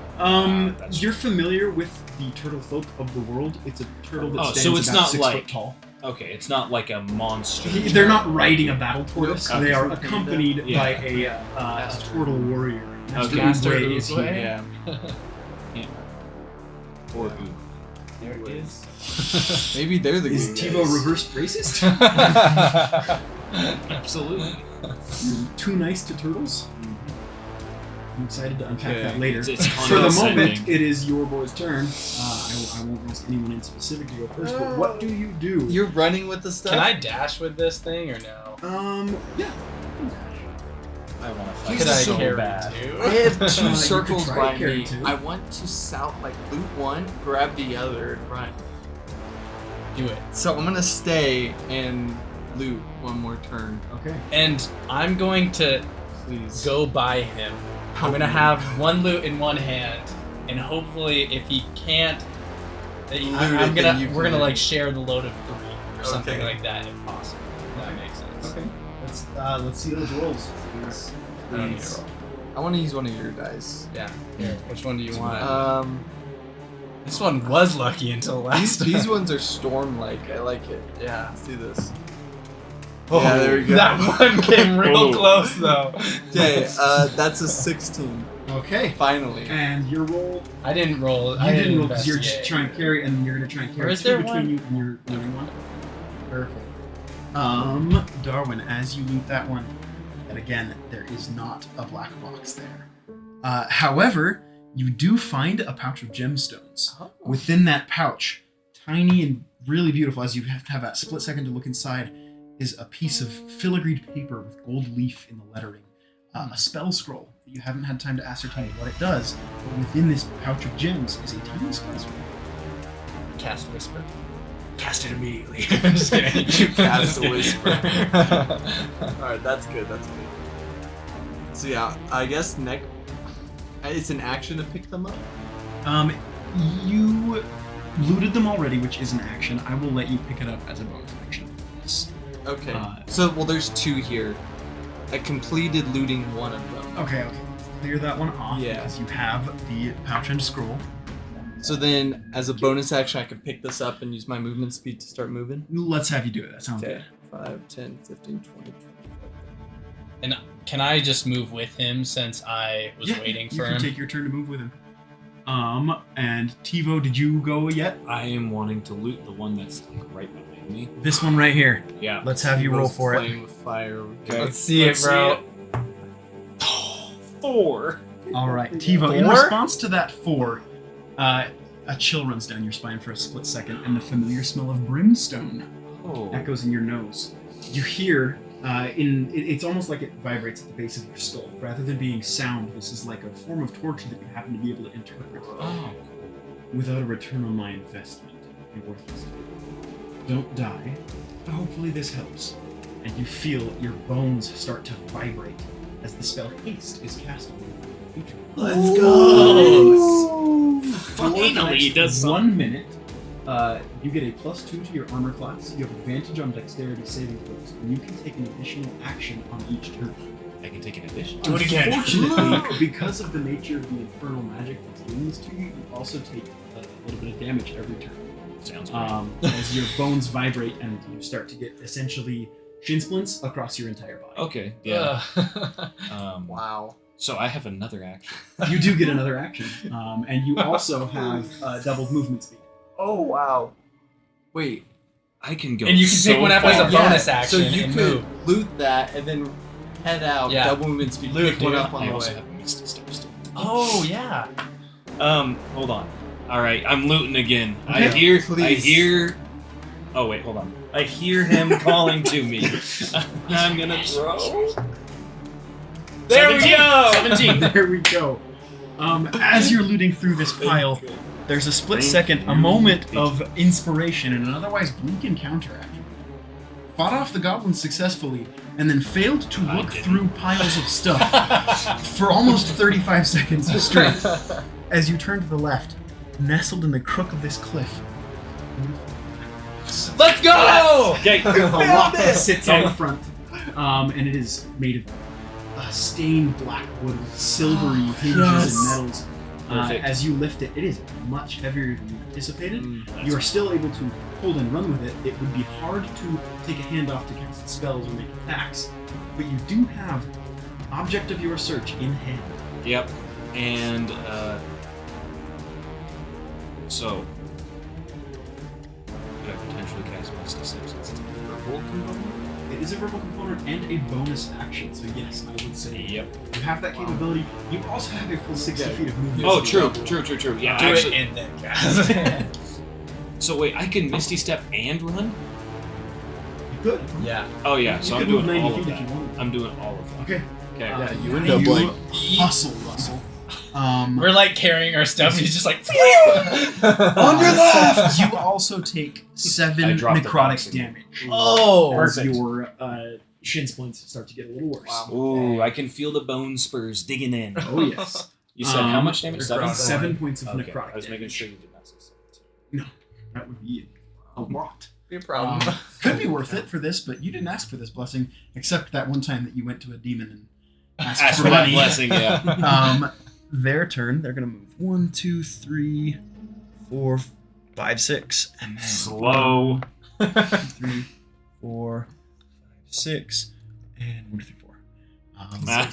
That's You're familiar with the turtle folk of the world. It's a turtle that Oh, stands so it's about not 6 like- foot tall. Okay, it's not like a monster. They're not riding a battle tortoise. Okay. They are accompanied Yeah. by a turtle warrior. Master Master Uwe is Uwe. here. Yeah. Or who? There it is. Maybe they're the Is good Tivo guys. reversed racist? Absolutely. You're too nice to turtles? I'm excited to unpack Okay. that later. It's For the moment, condescending. it is your boy's turn. I won't ask anyone in specific to go first, but what do you do? You're running with the stuff? Can I dash with this thing or no? Yeah. I want to He's fight Could I so carry bad. two? I have You two could circles try to by carry me. two. I want to loot one, grab the other, and run. Do it. So I'm gonna stay and loot one more turn. Okay. And I'm going to Please. go by him. I'm gonna have one loot in one hand, and hopefully, if he can't, Loot it, I'm then you gonna we're can gonna loot. like share the load of 3 or something Okay. like that, if possible. If that makes sense. Okay. Let's see those rolls. Please. I don't need to Please. roll. I want to use one of your dice. Yeah. Here. Which one do you want? This one was lucky until last. These ones are storm-like. I like it. Yeah, let's do this. Oh, Yeah, there we go. That one came real Oh. close though. Okay, that's a 16. Okay. Finally. And your roll. I didn't roll. You I didn't roll because you're investigate. trying to carry, and you're gonna try and Or carry is two there between one? you, and you're doing one. Perfect. Darwin, as you loot that one, and again, there is not a black box there. However, you do find a pouch of gemstones. Oh. Within that pouch, tiny and really beautiful, as you have to have that split second to look inside, is a piece of filigreed paper with gold leaf in the lettering. A spell scroll that you haven't had time to ascertain what it does, but within this pouch of gems is a tiny spell scroll. Cast whisper. Cast it immediately. Just kidding. You cast a whisper. Alright, that's good, that's good. So yeah, I guess it's an action to pick them up? You looted them already, which is an action. I will let you pick it up as a bonus action. Yes. Okay. Uh, So, well, there's two here. I completed looting one of them. Okay. clear that one off Yeah. because you have the pouch and scroll. So then, as a bonus action, I can pick this up and use my movement speed to start moving. Let's have you do it. That sounds Okay. good. 5, 10, 15, 20. And can I just move with him since I was waiting for you him? can take your turn to move with him. And Tivo, did you go yet? I am wanting to loot the one that's like right behind me. This one right here. Yeah. Let's have you roll Tivo's for it. playing with fire. Okay. Let's see it, bro. 4. All right, Tivo. In 4? response to that 4, a chill runs down your spine for a split second, and the familiar smell of brimstone Oh. echoes in your nose. You hear, it's almost like it vibrates at the base of your skull. Rather than being sound, this is like a form of torture that you happen to be able to interpret. Oh. Without a return on my investment, you're worthless. Don't die. Hopefully this helps. And you feel your bones start to vibrate as the spell Haste is cast on you. Let's go! Finally, he does 1 minute. You get a +2 to your armor class. You have advantage on dexterity saving throws, and you can take an additional action on each turn. I can take an addition. Do it again. Unfortunately, because of the nature of the infernal magic that's doing this to you, you also take a little bit of damage every turn. Sounds great. As your bones vibrate and you start to get essentially shin splints across your entire body. Okay. Yeah. Ugh. Wow. So I have another action. You do get another action, and you also have doubled movement speed. Oh, wow. Wait. I can go. And you can so pick one up as a far. bonus action So you and could move. loot that and then head out, Yeah. double movement speed, Loot, pick one dude. up on I the also way. have a Misty Step still. Oh yeah. Hold on. All right, I'm looting again. Okay. I Please. hear. Oh wait, hold on. I hear him calling to me. I'm gonna throw. There we go! 17. There we go. As you're looting through this pile, there's a split second, a moment of inspiration, and an otherwise bleak encounter after you. Fought off the goblins successfully, and then failed to I look didn't. through piles of stuff for almost 35 seconds straight. As you turn to the left, nestled in the crook of this cliff, Let's go! Okay. a lock that it! sits on the front, and it is made of stained black wood with silvery hinges Yes. and metals. Perfect. As you lift it, it is much heavier than you anticipated. Mm. You are still able to hold and run with it. It would be hard to take a hand off to cast spells or make attacks, but you do have object of your search in hand. Yep. And so could I potentially cast Misty Step since it's a verbal component? It is a verbal component and a bonus action, so yes, I would say Yep. you have that capability. You also have a full 60 feet of movement. Oh, true. Yeah, Do actually. it and then cast. So wait, I can Misty Step and run? You could. Yeah. Oh yeah, You so could I'm doing move 90 all of feet if that. you wanted. I'm doing all of that. Okay. Okay. Yeah, you You end up like hustle, Russell. We're like carrying our stuff and he's just like On your left! You also take 7 I dropped the necrotic box again. damage. Oh, As perfect. your shin splints start to get a little worse. Wow. Ooh, I can feel the bone spurs digging in. Oh yes. You said how much damage? necrotic. 7 points of Okay, necrotic I was making damage. sure you did not say 17. That would be a lot. be a problem. Could be worth it for this, but you didn't ask for this blessing, except that one time that you went to a demon and asked Ask for for that money. blessing, yeah. Their turn. They're gonna move 1, 2, 3, 4, 5, 6, and then Slow. 2, 3, 4, 5, 6, and 1, 2, 3, 4.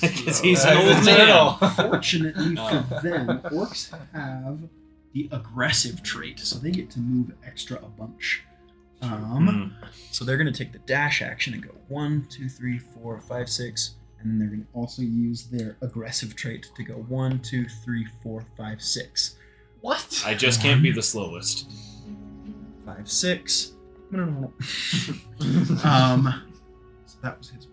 Because he's That's an old a man. turtle. Fortunately for them, orcs have the aggressive trait, so they get to move extra a bunch. So they're gonna take the dash action and go 1, 2, 3, 4, 5, 6, and then they're gonna also use their aggressive trait to go 1, 2, 3, 4, 5, 6. What? I just can't be the slowest. 5, 6. No. So that was his.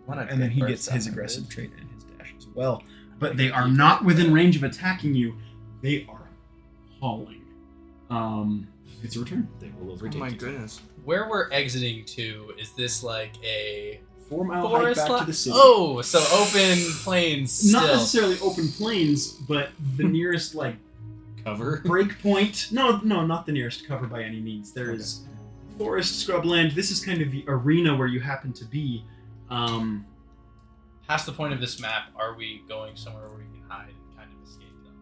And then he gets his aggressive trait and his dash as well. But they are not within range of attacking you. They are hauling. It's your turn. They will Oh overtake my you. goodness. Where we're exiting to, is this like a 4 mile hike forest back lot? to the city. Oh, so open plains still. Not necessarily open plains, but the nearest like Cover. break point. No, not the nearest cover by any means. There is forest, scrubland. This is kind of the arena where you happen to be. How past the point of this map, are we going somewhere where we can hide and kind of escape them?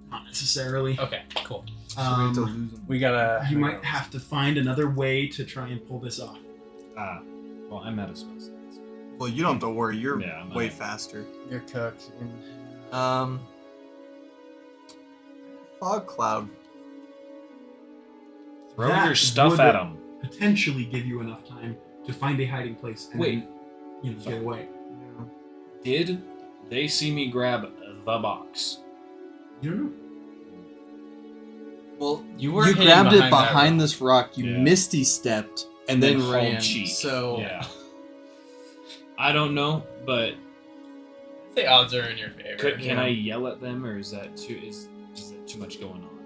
Not necessarily. Okay, cool. We We gotta. You might have to find another way to try and pull this off. Well, I'm out of spell slots. Well, you don't have to worry. You're Yeah, I'm way not. faster. You're cooked. Fog cloud. Throw That your stuff would- at them. Potentially give you enough time to find a hiding place and Wait. then, get away. Did they see me grab the box? You don't know. Well, You were you hidden grabbed it behind that behind rock. this rock. You Yeah. misty stepped and then hauled ran. cheek. So Yeah. I don't know, but The odds are in your favor. can I yell at them, or is that too much going on?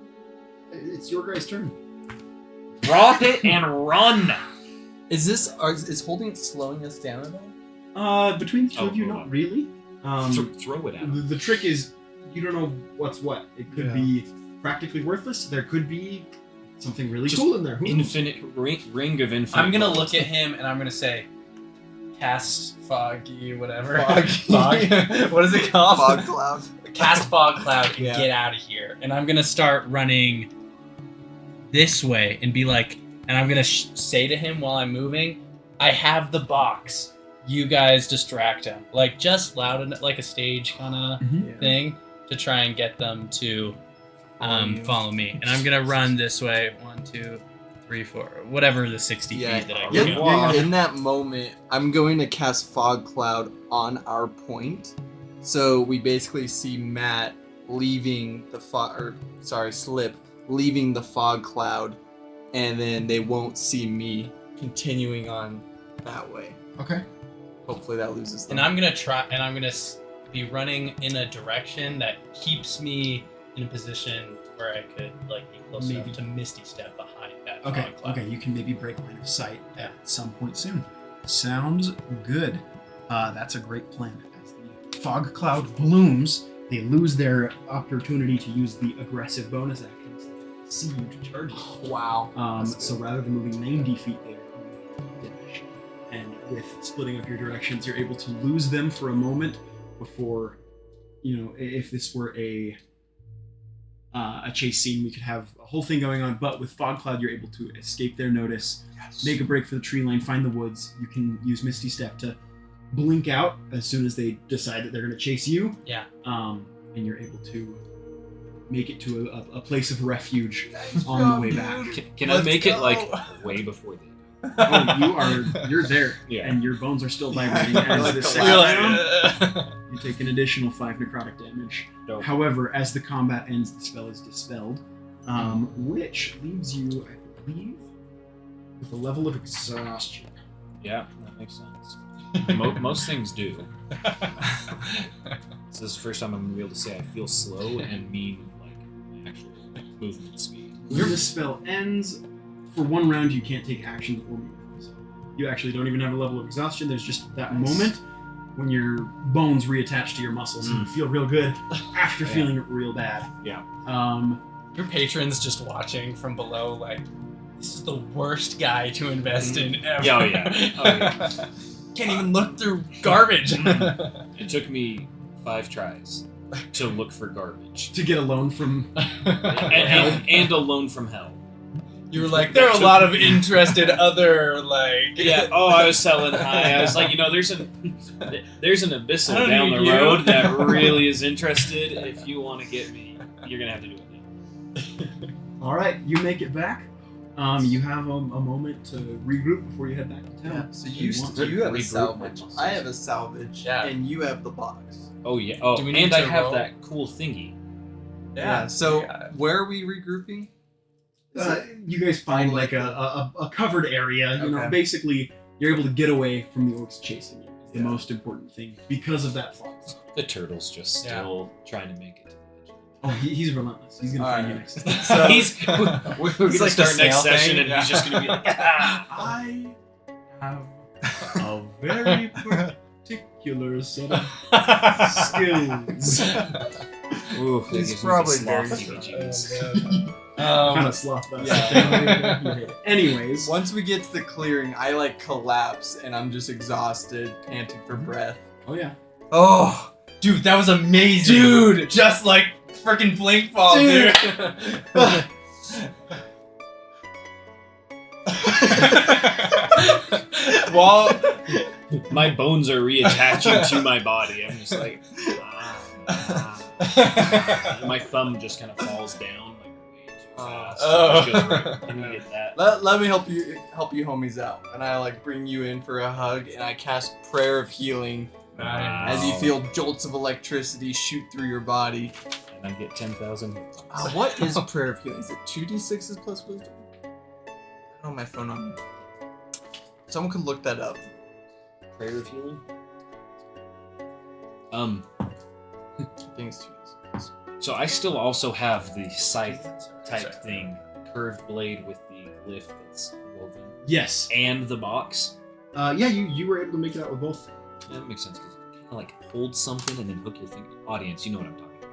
It's your guys' turn. Drop it and run. is holding it slowing us down at all? Between the two Oh, of you, hold not on. really. Throw it at them. The trick is you don't know what's what. It could Yeah. be practically worthless. There could be something really Just cool in there. Who knows? Infinite ring of infinite. I'm gonna bullets. look at him and I'm gonna say, cast foggy, whatever. Foggy. Fog. What is it called? Fog cloud. Cast fog cloud and Yeah. get out of here. And I'm gonna start running this way and be like, and I'm gonna say to him while I'm moving, I have the box. You guys distract him, like just loud enough, like a stage kind of Mhm. thing, to try and get them to you. follow me. And I'm gonna run this way. 1, 2, 3, 4, whatever the 60 Yeah, feet that I yeah, can. yeah. In that moment, I'm going to cast fog cloud on our point. So we basically see Matt leaving the Slip leaving the fog cloud, and then they won't see me continuing on that way. Okay. Hopefully that loses them. And I'm gonna try, and I'm gonna be running in a direction that keeps me in a position where I could like be close Maybe. enough to misty step behind that. Okay. fog cloud. Okay. You can maybe break line of sight at some point soon. Sounds good. That's a great plan. As the fog cloud blooms, they lose their opportunity to use the aggressive bonus actions. They see you to charge you. Wow. That's So good. rather than moving 90 feet there, you dash. And with splitting up your directions, you're able to lose them for a moment before, if this were a chase scene, we could have a whole thing going on. But with Fog Cloud, you're able to escape their notice, make a break for the tree line, find the woods. You can use Misty Step to blink out as soon as they decide that they're going to chase you. Yeah. And you're able to make it to a place of refuge on the way back. Can I make it like way before they? You're there, Yeah. and your bones are still vibrating as Like the a second collapse. round. You take an additional 5 necrotic damage. Dope. However, as the combat ends, the spell is dispelled, which leaves you, I believe, with a level of exhaustion. Yeah, that makes sense. Most things do. This is the first time I'm gonna be able to say I feel slow and mean like my actual movement speed. When this spell ends, for one round you can't take actions or movements. You actually don't even have a level of exhaustion. There's just that moment when your bones reattach to your muscles and you feel real good after Yeah. feeling real bad. Yeah. Your patrons just watching from below, like, this is the worst guy to invest in ever. Yeah, oh yeah. Oh yeah. Can't even look through garbage. It took me 5 tries to look for garbage To get a loan from and a loan from hell. You were like, there are a lot of interested other, like... Yeah. Oh, I was selling high. I was like, there's an I abyssal don't down need the you. road that really is interested. If you want to get me, you're gonna have to do it now. All right, you make it back. You have a moment to regroup before you head back to town. Yeah, so If you want. you have a regroup salvage. my muscles. I have a salvage. Yeah. And you have the box. Oh yeah. Oh, Do we need and I to have roll? that cool thingy. So yeah. where are we regrouping? You guys find like Like a covered area. Okay. Basically, you're able to get away from the orcs chasing you. It's the Yeah. most important thing because of that fog. The turtle's just Yeah. still trying to make it to the edge. Oh, he's relentless. He's gonna All find you right. next time. So- we're gonna It's like the start next snail thing, session, and yeah. he's just gonna be like, I have a very particular set of skills. Ooh, that He's gives me the probably sloth very heebie-jeebies. Kind of sloth that. Yeah. Anyways, Once we get to the clearing, I collapse and I'm just exhausted, panting for breath. oh yeah. Oh, Dude, that was amazing. Dude. Just like freaking blink ball, dude. Wall. My bones are reattaching to my body. I'm just like, and my thumb just kind of falls down like way too fast. Oh. It just goes right- and you get that. let me help you homies out, and I like bring you in for a hug, and I cast Prayer of Healing as you Wow. feel jolts of electricity shoot through your body. And I get 10,000 hit points. What is Prayer of Healing? Is it 2d6s plus wisdom? I don't have my phone on me. Someone could look that up. Prayer of healing? I think it's 2d6s. So I still also have the scythe type thing, curved blade with the glyph that's woven, Yes. and the box. Yeah, you were able to make it out with both. Yeah, that makes sense because you kind of like hold something and then hook your finger. Audience, you know what I'm talking about.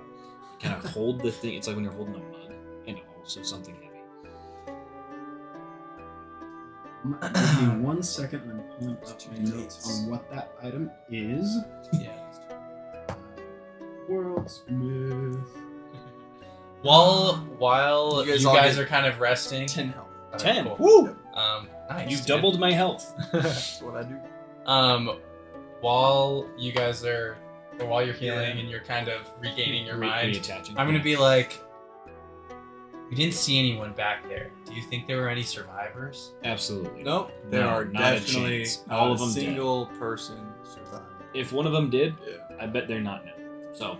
You kind of hold the thing. It's like when you're holding a mug and also something heavy. Give me 1 second, and I'm pulling up my notes on what that item is. Yeah. WorldSmith. While You you guys guys, all get are kind of resting. 10 health. Alright, 10. cool. Woo! Nice. You've dude. doubled my health. That's what I do. While you guys are, or while you're healing and you're kind of regaining your mind, Reattaching. I'm gonna be like, we didn't see anyone back there. Do you think there were any survivors? Absolutely. Nope. There No, are not a definitely chance. not All of a them dead. single person survived. If one of them did, Yeah. I bet they're not now. So,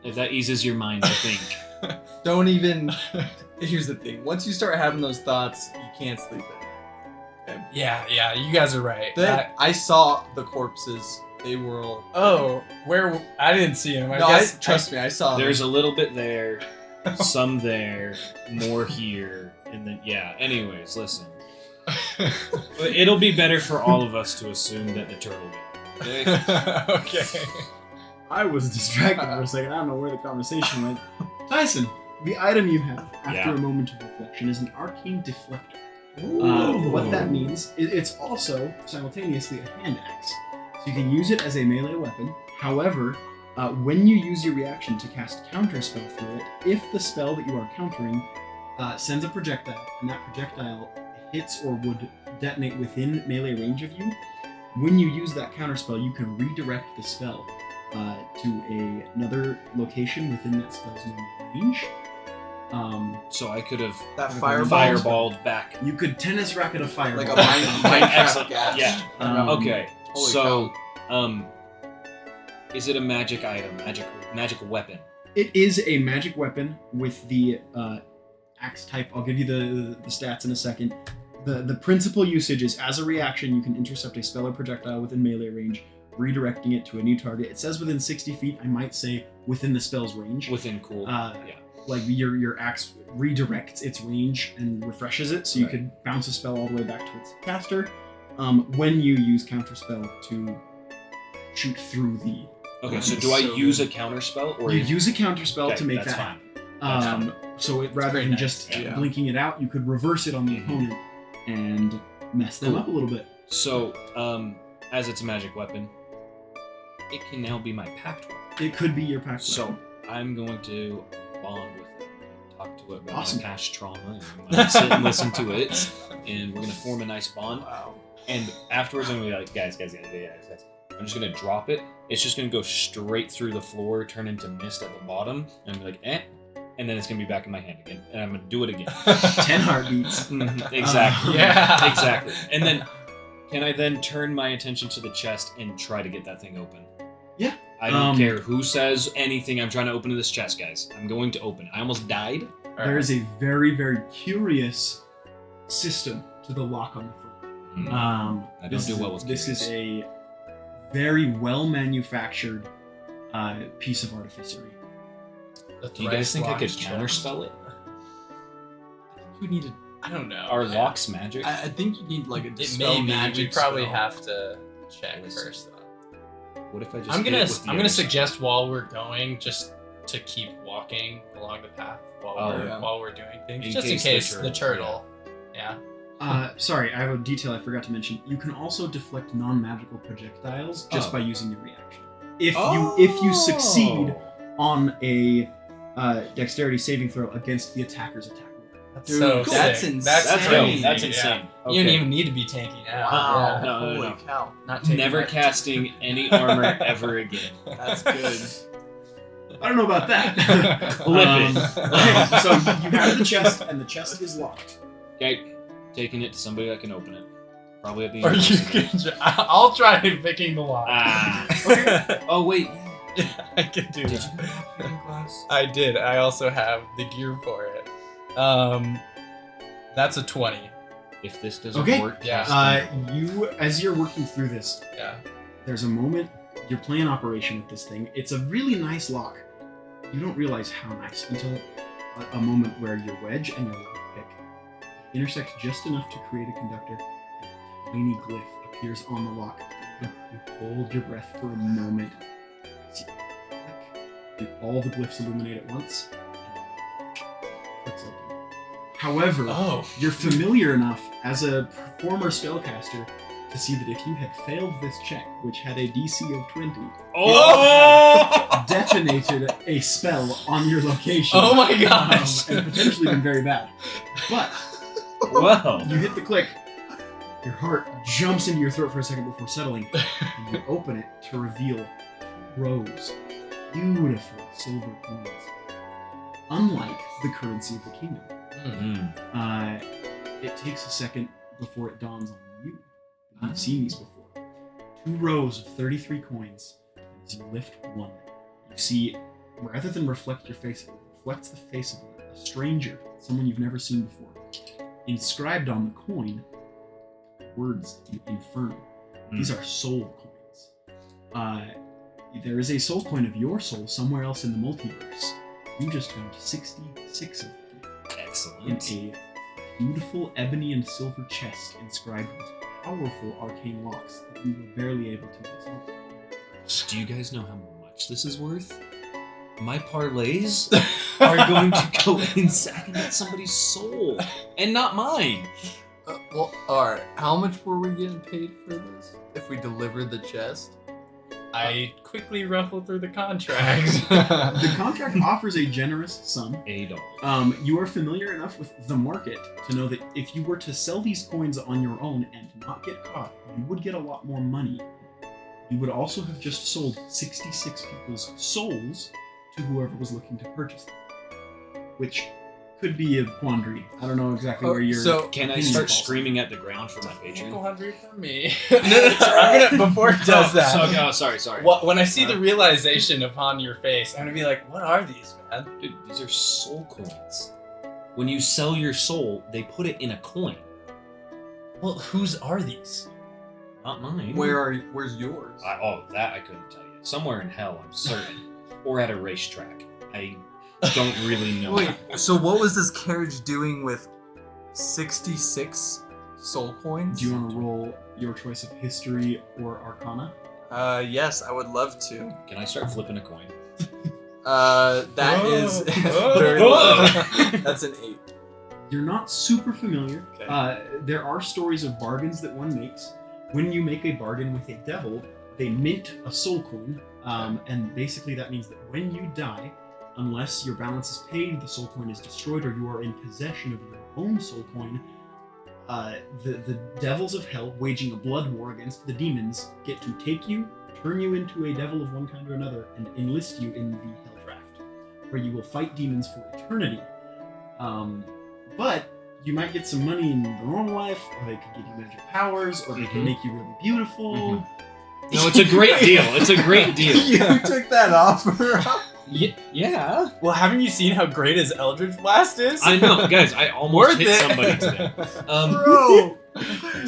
if that eases your mind, I think. Don't even. Here's the thing. Once you start having those thoughts, you can't sleep at night. Okay? Yeah, you guys are right. I saw the corpses. They were all. Where I didn't see him. I No, guess trust me, I saw them. There's a little bit there, some there, more here, and then, yeah. Anyways, listen. It'll be better for all of us to assume that the turtle got it, okay? Okay. I was distracted for a second. I don't know where the conversation went. Tyson, the item you have after Yeah. a moment of reflection is an arcane deflector. Ooh. What that means, it's also simultaneously a hand axe. So you can use it as a melee weapon. However, when you use your reaction to cast counterspell through it, if the spell that you are countering sends a projectile, and that projectile hits or would detonate within melee range of you, when you use that counterspell, you can redirect the spell to another location within that spell's known range. So I could have That fireball. fireballed back. You could tennis racket a fireball. Like a Minecraft Excellent. gas. Yeah. Okay. Holy So, is it a magic item? Magic weapon? It is a magic weapon with the axe type. I'll give you the stats in a second. The principal usage is as a reaction, you can intercept a spell or projectile within melee range, redirecting it to a new target. It says within 60 feet. I might say within the spell's range. Within cool. Yeah. Yeah. Like your axe redirects its range and refreshes it, so you Right. could bounce a spell all the way back to its caster. When you use counterspell to shoot through the. Okay, so do I So use a counter spell or You use a counterspell Okay, to make that's that fine. happen. So rather very than nice, just yeah. blinking it out, you could reverse it on the Mhm. opponent and mess them Cool. up a little bit. So, as it's a magic weapon, it can now be my pact weapon. It could be your pack. So I'm going to bond with it, and talk to it about Awesome. my past trauma, and I'm going to sit and listen to it, and we're going to form a nice bond. Wow. And afterwards, I'm going to be like, guys. I'm just going to drop it. It's just going to go straight through the floor, turn into mist at the bottom, and I'm like, and then it's going to be back in my hand again, and I'm going to do it again. 10 heartbeats. Exactly. Yeah. Exactly. And then, can I then turn my attention to the chest and try to get that thing open? Yeah. I don't care who says anything. I'm trying to open this chest, guys. I'm going to open. I almost died. There is a very, very curious system to the lock on the front. I don't This do is- well with This curious. is a very well manufactured piece of artificery. Do you guys think I could counterspell it? You need a. I don't know. Are man. locks magic? I think you need like a It dispel may be. We magic probably spell. have to check Listen. first. Though. What if I just? I'm hit gonna it with the I'm gonna other side? suggest while we're going, just to keep walking along the path while we're doing things, In just in case the case the turtle, turtle. Yeah. Sorry, I have a detail I forgot to mention. You can also deflect non-magical projectiles just Oh. by using your reaction. if you succeed on a dexterity saving throw against the attacker's attack. That's Dude, so that's sick. insane. That's crazy. That's Yeah. insane. You don't even need to be tanky now. Wow. No, Holy no. cow. Not taking Never that. casting any armor ever again. That's good. I don't know about that. Flip it. Okay, so you have the chest, and the chest is locked. Okay, taking it to somebody that can open it. Probably at the Or you university. can. I'll try picking the lock. Ah. Oh wait. I can do Did that. you go to class? I did. I also have the gear for it. That's a 20. If this doesn't Okay. work, Yeah. casting- You, as you're working through this, Yeah. there's a moment you're playing operation with this thing. It's a really nice lock. You don't realize how nice until a moment where your wedge and your lockpick intersect just enough to create a conductor. And a tiny glyph appears on the lock. You hold your breath for a moment. See, and all the glyphs illuminate at once. And clicks open. However, Oh. you're familiar enough as a former spellcaster to see that if you had failed this check, which had a DC of 20, Oh! detonated a spell on your location. Oh my gosh. And potentially been very bad. But Whoa! you hit the click, your heart jumps into your throat for a second before settling, and you open it to reveal rows of beautiful silver coins. Unlike the currency of the kingdom, Mm. it takes a second before it dawns on you. You've seen these before. 2 rows of 33 coins. As you lift one, you see, rather than reflect your face, it reflects the face of a stranger, someone you've never seen before. Inscribed on the coin, words in Infernal. These are soul coins. There is a soul coin of your soul somewhere else in the multiverse. You just found 66 of them in Excellent. a beautiful ebony and silver chest inscribed with powerful arcane locks that you were barely able to dissolve. Do you guys know how much this is worth? My parlays are going to go inside somebody's soul, and not mine. Well, alright. How much were we getting paid for this? If we delivered the chest? I quickly ruffled through the contract. The contract offers a generous sum. $8. You are familiar enough with the market to know that if you were to sell these coins on your own and not get caught, you would get a lot more money. You would also have just sold 66 people's souls to whoever was looking to purchase them, which could be a quandary. I don't know exactly where you're. So, Can I opinion start falls. screaming at the ground for my patron? Go hungry for me. No, I'm gonna, before it does that. Sorry. When I see the realization upon your face, I'm gonna be like, "What are these, man?" Dude, these are soul coins. When you sell your soul, they put it in a coin. Well, whose are these? Not mine. where's yours? That I couldn't tell you. Somewhere in hell, I'm certain. Or at a racetrack. I don't really know. Wait, so what was this carriage doing with 66 soul coins? Do you want to roll your choice of history or arcana? Yes, I would love to. Can I start flipping a coin? That is Whoa. very low. That's an 8. You're not super familiar. Okay. There are stories of bargains that one makes. When you make a bargain with a devil, they mint a soul coin, and basically that means that when you die, unless your balance is paid, the soul coin is destroyed, or you are in possession of your own soul coin, the devils of hell, waging a blood war against the demons, get to take you, turn you into a devil of one kind or another, and enlist you in the hell draft, where you will fight demons for eternity. But you might get some money in the normal life, or they could give you magic powers, or they can make you really beautiful. No, it's a great deal. It's a great deal. You took that offer. Yeah. Well, haven't you seen how great his Eldritch Blast is? I know, guys. I almost Worth hit it. somebody today. Bro!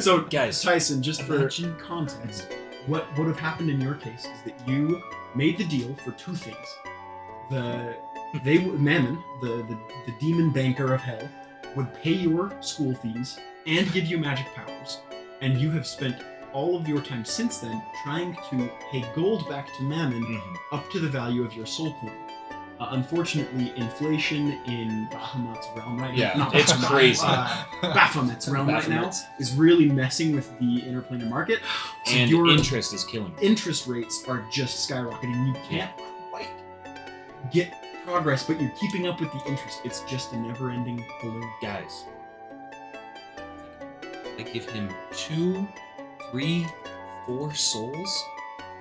So, Guys, Tyson, just for imagine- context, what would have happened in your case is that you made the deal for 2 things. Mammon, the demon banker of hell, would pay your school fees and give you magic powers, and you have spent all of your time since then trying to pay gold back to Mammon up to the value of your soul coin. Unfortunately, inflation in Bahamut's realm right Yeah, now, not it's Bahamut, crazy. Baphomet's realm right now Baphomet's. is really messing with the interplanar market. So And your interest is killing me. interest rates are just skyrocketing. You can't quite get progress, but you're keeping up with the interest. It's just a never-ending balloon. Guys, I give him 2, 3, 4 souls,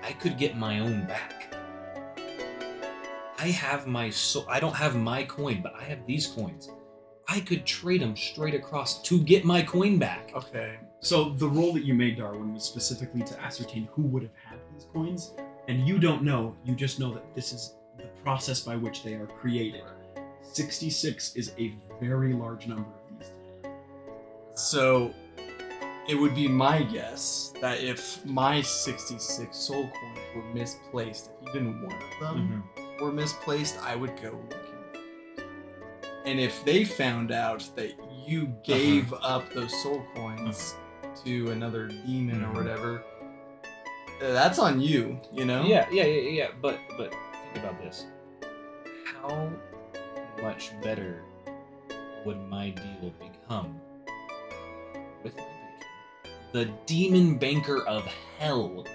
I could get my own back. I have my soul. I don't have my coin, but I have these coins. I could trade them straight across to get my coin back. Okay. So the roll that you made, Darwin, was specifically to ascertain who would have had these coins, and you don't know. You just know that this is the process by which they are created. 66 is a very large number of these today. So it would be my guess that if my 66 soul coins were misplaced, if even one of them were misplaced, I would go looking. And if they found out that you gave up those soul coins to another demon or whatever, that's on you, you know? Yeah. But think about this. How much better would my deal become with my patron, the demon banker of hell,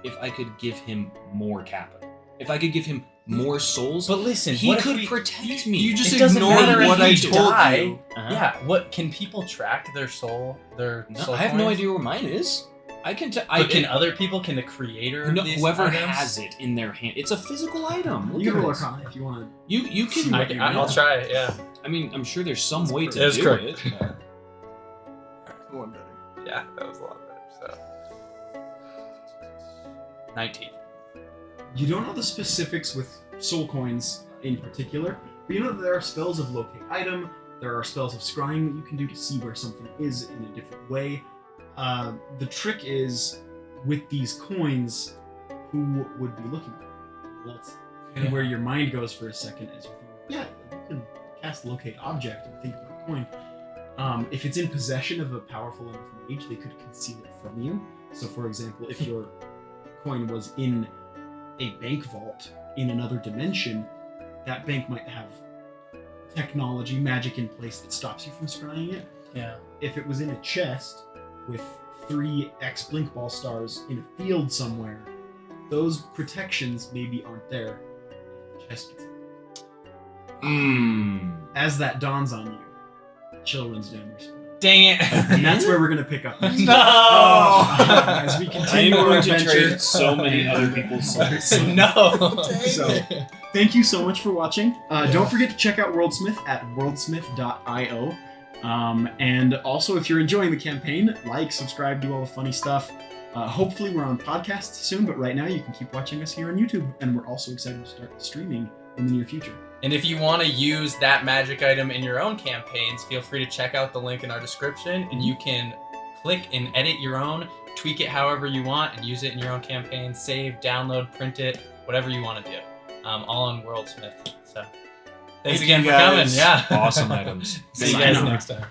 if I could give him more capital? If I could give him more souls, But listen, he what if could we- protect me. You just It doesn't ignored matter if what you I told die. you. Yeah, what can people track their soul? Their No, soul I have no coins? idea where mine is. I can. But can other people? Can the creator? Of these whoever items? has it in their hand, it's a physical item. Look You at can roll this. Arcana if you want to. You can. I'll try it. Yeah. I mean, I'm sure there's some way to It was do correct. it. but- One better. Yeah, that was a lot better. So 19. You don't know the specifics with soul coins in particular, but you know that there are spells of locate item, there are spells of scrying that you can do to see where something is in a different way. The trick is, with these coins, who would be looking for them? That's kind of where your mind goes for a second as you think, yeah, you can cast locate object and think about a coin. If it's in possession of a powerful enough mage, they could conceal it from you. So for example, if your coin was in a bank vault in another dimension, that bank might have technology, magic in place that stops you from scrying it. Yeah. If it was in a chest with 3 X blink ball stars in a field somewhere, those protections maybe aren't there. The chest gets As that dawns on you, a chill runs down your spine. Dang it! And that's where we're going to pick up next. No! As we I am continue our going to adventure. trade so many other people's souls. No. So, thank you so much for watching. Don't forget to check out WorldSmith at worldsmith.io. And also, if you're enjoying the campaign, like, subscribe, do all the funny stuff. Hopefully, we're on podcasts soon, but right now you can keep watching us here on YouTube. And we're also excited to start streaming in the near future. And if you want to use that magic item in your own campaigns, feel free to check out the link in our description, and you can click and edit your own, tweak it however you want, and use it in your own campaign. Save, download, print it, whatever you want to do. All on WorldSmith. So, thanks Thank again you for coming. guys. Yeah. Awesome items. See you Sign guys off. next time.